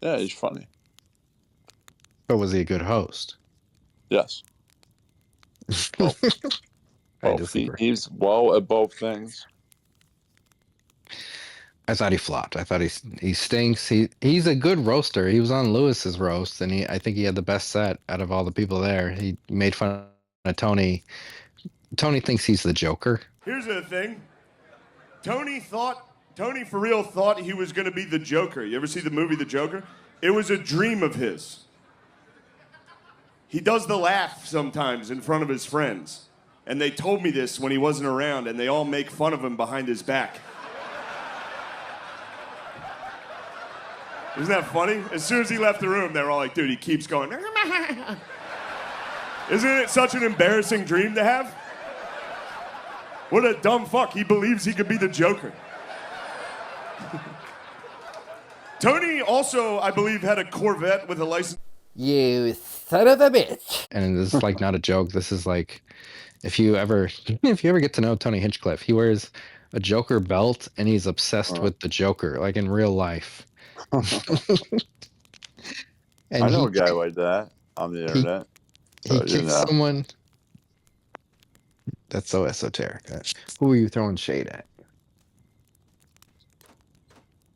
Yeah, he's funny. But was he a good host? Yes. I disagree. He's well at both things. I thought he flopped. I thought he stinks. He's a good roaster. He was on Lewis's roast, and I think he had the best set out of all the people there. He made fun of Tony. Tony thinks he's the Joker. Here's the thing. Tony for real thought he was going to be the Joker. You ever see the movie The Joker? It was a dream of his. He does the laugh sometimes in front of his friends. And they told me this when he wasn't around, and they all make fun of him behind his back. Isn't that funny? As soon as he left the room, they're all like, dude, he keeps going. Isn't it such an embarrassing dream to have? What a dumb fuck. He believes he could be the Joker. Tony also, I believe, had a Corvette with a license. You son of a bitch. And this is like not a joke. This is like, if you ever get to know Tony Hinchcliffe, he wears a Joker belt and he's obsessed with the Joker, like in real life. And I know a guy like that on the internet. He kicks someone. That's so esoteric. Who are you throwing shade at?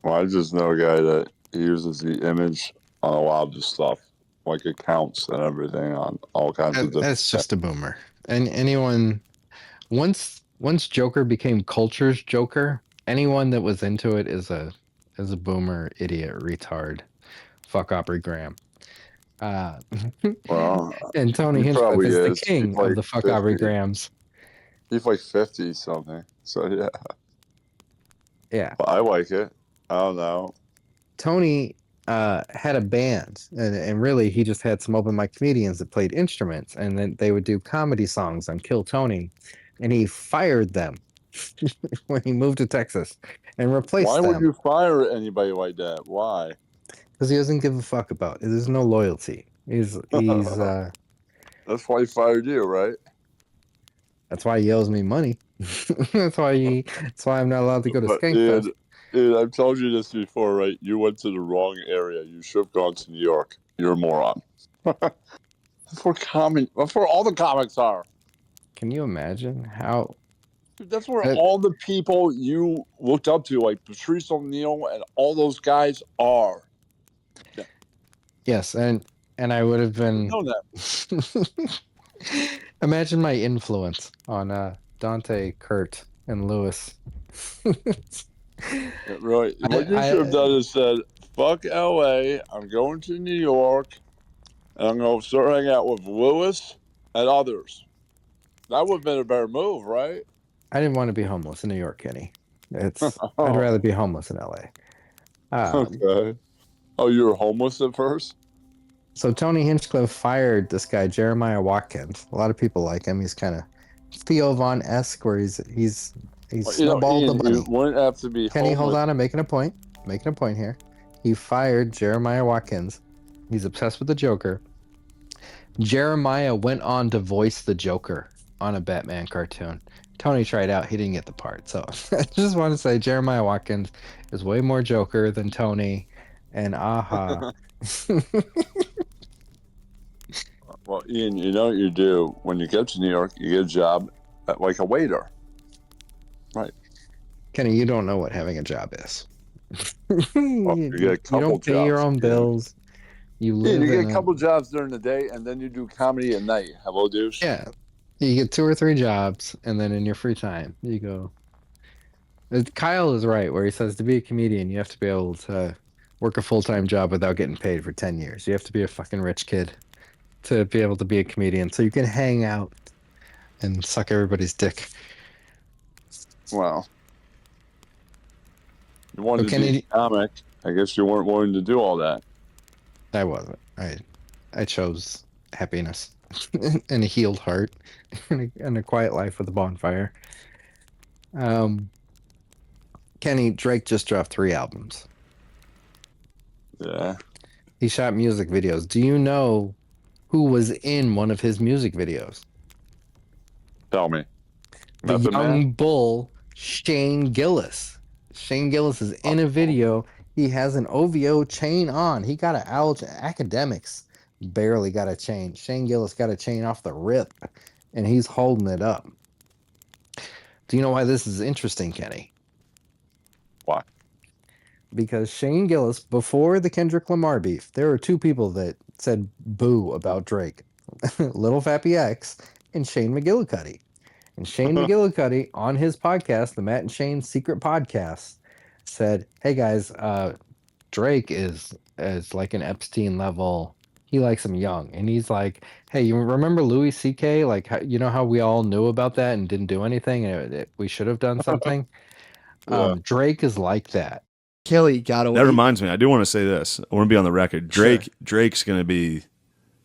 Well, I just know a guy that uses the image on a lot of the stuff, like accounts and everything on all kinds of different. That's just a boomer. And anyone, once Joker became culture's Joker, anyone that was into it is a boomer, idiot, retard, fuck Aubrey Graham. Well, and Tony Hinchcliffe is the king of the fuck 50. Aubrey Grahams. He's like 50 something. So yeah. Yeah. But I like it. I don't know. Tony had a band, and really he just had some open mic comedians that played instruments, and then they would do comedy songs on Kill Tony, and he fired them when he moved to Texas and replaced them. Why would you fire anybody like that? Why? Because he doesn't give a fuck about it. There's no loyalty. He's That's why he fired you, right? That's why he owes me money. That's why I'm not allowed to go to Skankfest. Dude, I've told you this before, right? You went to the wrong area. You should have gone to New York. You're a moron. That's where all the comics are. Can you imagine how? Dude, that's where all the people you looked up to, like Patrice O'Neill and all those guys, are. Yes, and I would have been. Know that. Imagine my influence on Dante, Kurt, and Lewis. Right. What you should have done is said, "Fuck LA. I'm going to New York, and I'm going to start hanging out with Lewis and others." That would have been a better move, right? I didn't want to be homeless in New York, Kenny. I'd rather be homeless in LA. Okay. Oh, you were homeless at first? So Tony Hinchcliffe fired this guy, Jeremiah Watkins. A lot of people like him. He's kind of Theo Von-esque, where he's snowballed the money. You wouldn't have to be Kenny, homeless. hold on. I'm making a point. Making a point here. He fired Jeremiah Watkins. He's obsessed with the Joker. Jeremiah went on to voice the Joker on a Batman cartoon. Tony tried out. He didn't get the part. So I just want to say Jeremiah Watkins is way more Joker than Tony. And aha. Well, Ian, you know what you do when you get to New York? You get a job at, like a waiter. Right. Kenny, you don't know what having a job is. Well, you get a couple you don't pay your own bills. You live you get a couple jobs during the day, and then you do comedy at night. Hello, douche. Yeah. You get 2 or 3 jobs, and then in your free time, you go. Kyle is right, where he says to be a comedian, you have to be able to work a full-time job without getting paid for 10 years. You have to be a fucking rich kid to be able to be a comedian, so you can hang out and suck everybody's dick. Wow. You wanted to be a comic. I guess you weren't willing to do all that. I wasn't. I chose happiness and a healed heart and a quiet life with a bonfire. Kenny, Drake just dropped 3 albums. Yeah. He shot music videos. Do you know who was in one of his music videos? Tell me. The young bull, Shane Gillis. Shane Gillis is in a video. He has an OVO chain on. He got academics barely got a chain. Shane Gillis got a chain off the rip, and he's holding it up. Do you know why this is interesting, Kenny? Why? Because Shane Gillis, before the Kendrick Lamar beef, there were 2 people that said boo about Drake. Little Fappy X and Shane McGillicuddy. And Shane McGillicuddy, on his podcast, the Matt and Shane Secret Podcast, said, hey guys, Drake is like an Epstein level. He likes him young. And he's like, hey, you remember Louis C.K.? Like, you know how we all knew about that and didn't do anything? And we should have done something? Yeah. Drake is like that. Kelly got away. That reminds me, I do want to say this. I want to be on the record. Drake's going to be,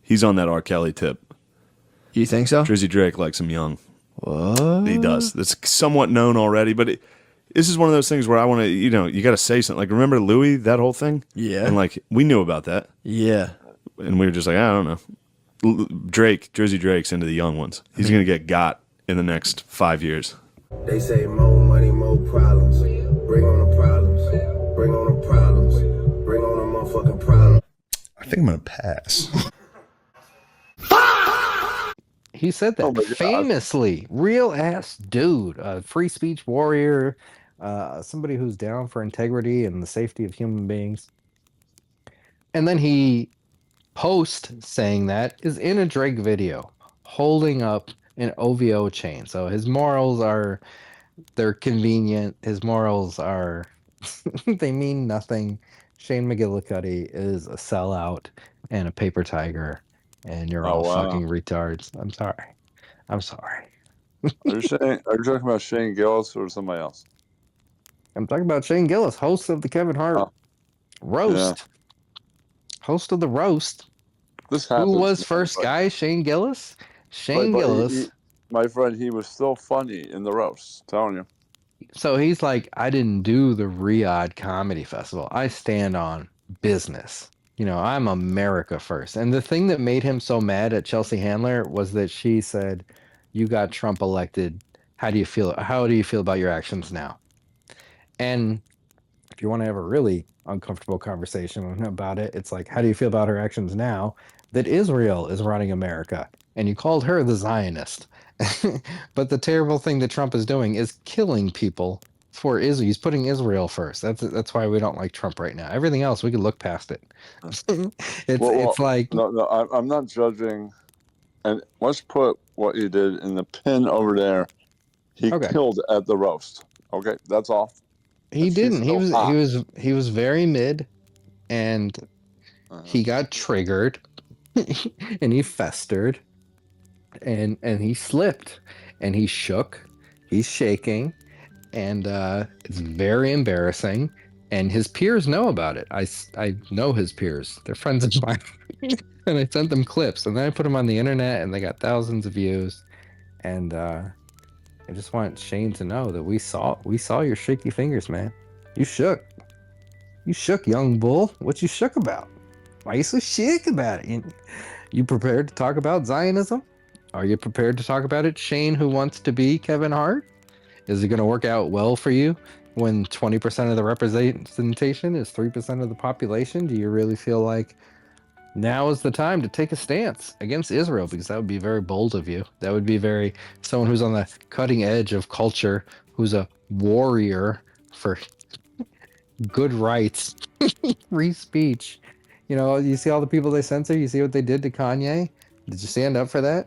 he's on that R. Kelly tip. You think so? Drizzy Drake likes him young. What? He does. That's somewhat known already, but this is one of those things where I want to, you got to say something. Like, remember Louis, that whole thing? Yeah. And like, we knew about that. Yeah. And we were just like, I don't know. Drizzy Drake's into the young ones. He's going to get in the next 5 years. They say more money, more problems. Bring on the problems. Bring on the problems. Bring on the motherfucking problems. I think I'm going to pass. He said that famously. Real ass dude. A free speech warrior. Somebody who's down for integrity and the safety of human beings. And then he saying that is in a Drake video holding up an OVO chain. So his morals they're convenient. His morals are they mean nothing. Shane McGillicuddy is a sellout and a paper tiger, and you're all fucking retards. I'm sorry. Are you talking about Shane Gillis or somebody else? I'm talking about Shane Gillis, host of the Kevin Hart roast. Yeah. Host of the roast. Who was first guy? Shane Gillis? Shane Gillis. My friend, he was still funny in the roast. Telling you. So he's like, I didn't do the Riyadh Comedy Festival. I stand on business. I'm America first. And the thing that made him so mad at Chelsea Handler was that she said, you got Trump elected. How do you feel? How do you feel about your actions now? And if you want to have a really uncomfortable conversation about it, it's like, how do you feel about her actions now that Israel is running America? And you called her the Zionist. But the terrible thing that Trump is doing is killing people for Israel. He's putting Israel first. That's why we don't like Trump right now. Everything else, we can look past it. It's like... No, I'm not judging. And let's put what he did in the pin over there. He killed at the roast. Okay, that's all. He didn't. He was very mid, and he got triggered, and he festered, and he slipped, and he shook. He's shaking, and it's very embarrassing. And his peers know about it. I know his peers. They're friends of mine, and I sent them clips, and then I put them on the internet, and they got thousands of views. And I just want Shane to know that we saw your shaky fingers, man. You shook. You shook, young bull. What you shook about? Why you so shook about it? You prepared to talk about Zionism? Are you prepared to talk about it, Shane, who wants to be Kevin Hart? Is it going to work out well for you when 20% of the representation is 3% of the population? Do you really feel like now is the time to take a stance against Israel? Because that would be very bold of you. That would be very someone who's on the cutting edge of culture, who's a warrior for good rights, free speech. You know, you see all the people they censor. You see what they did to Kanye. Did you stand up for that?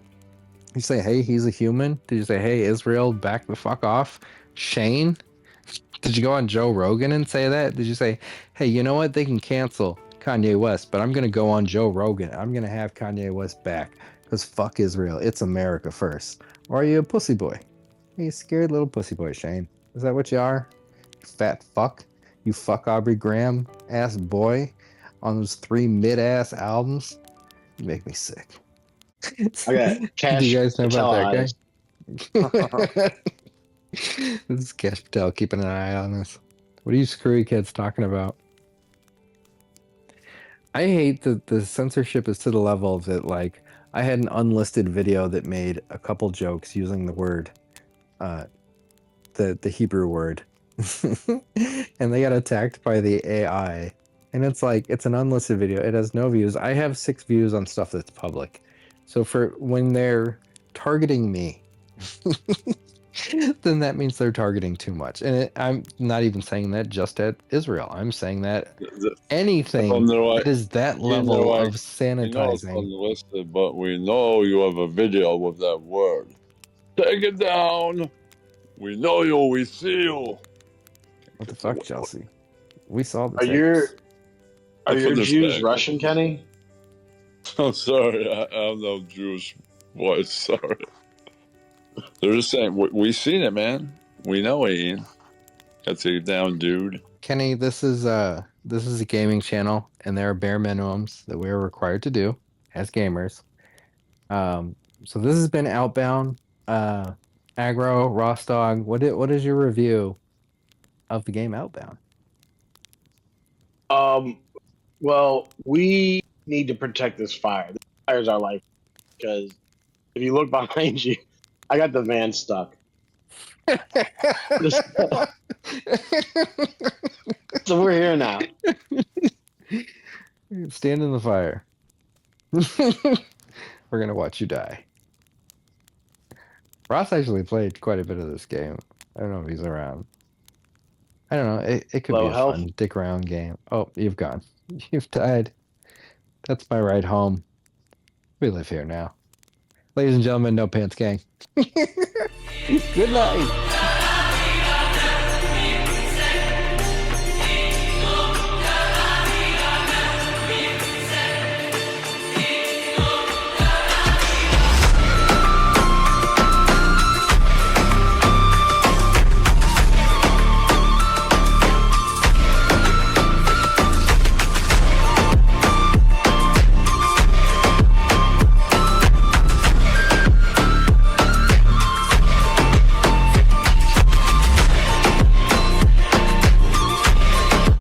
You say, hey, he's a human? Did you say, hey, Israel, back the fuck off? Shane? Did you go on Joe Rogan and say that? Did you say, hey, you know what? They can cancel Kanye West, but I'm going to go on Joe Rogan. I'm going to have Kanye West back because fuck Israel. It's America first. Or are you a pussy boy? Are you a scared little pussy boy, Shane? Is that what you are? You fat fuck? You fuck Aubrey Graham ass boy on those 3 mid-ass albums? You make me sick. Okay, Cash. Do you guys know about eyes. that guy? This is Cash Patel keeping an eye on this. What are you screwy kids talking about? I hate that the censorship is to the level that, like, I had an unlisted video that made a couple jokes using the word, the Hebrew word, and they got attacked by the AI. And it's like, it's an unlisted video. It has no views. I have 6 views on stuff that's public. So for when they're targeting me, then that means they're targeting too much. And I'm not even saying that just at Israel. I'm saying that anything that is that level of sanitizing. You know it's unlisted, but we know you have a video with that word. Take it down. We know you. We see you. What the fuck, Chelsea? We saw the Are your Jews Russian, Kenny? I'm sorry. I have no Jewish voice. Sorry. They're just saying, we seen it, man. We know it. That's it down, dude. Kenny, this is a gaming channel, and there are bare minimums that we are required to do as gamers. So this has been Outbound. Aggro, Rostog, what is your review of the game Outbound? Well, we need to protect this fire. This fire is our life, because if you look behind you, I got the van stuck. So we're here now. Stand in the fire. We're gonna watch you die. Ross actually played quite a bit of this game. I don't know if he's around. I don't know. It could be a fun dick around game. Oh, you've gone. You've died. That's my ride home. We live here now. Ladies and gentlemen, No Pants Gang. Good night.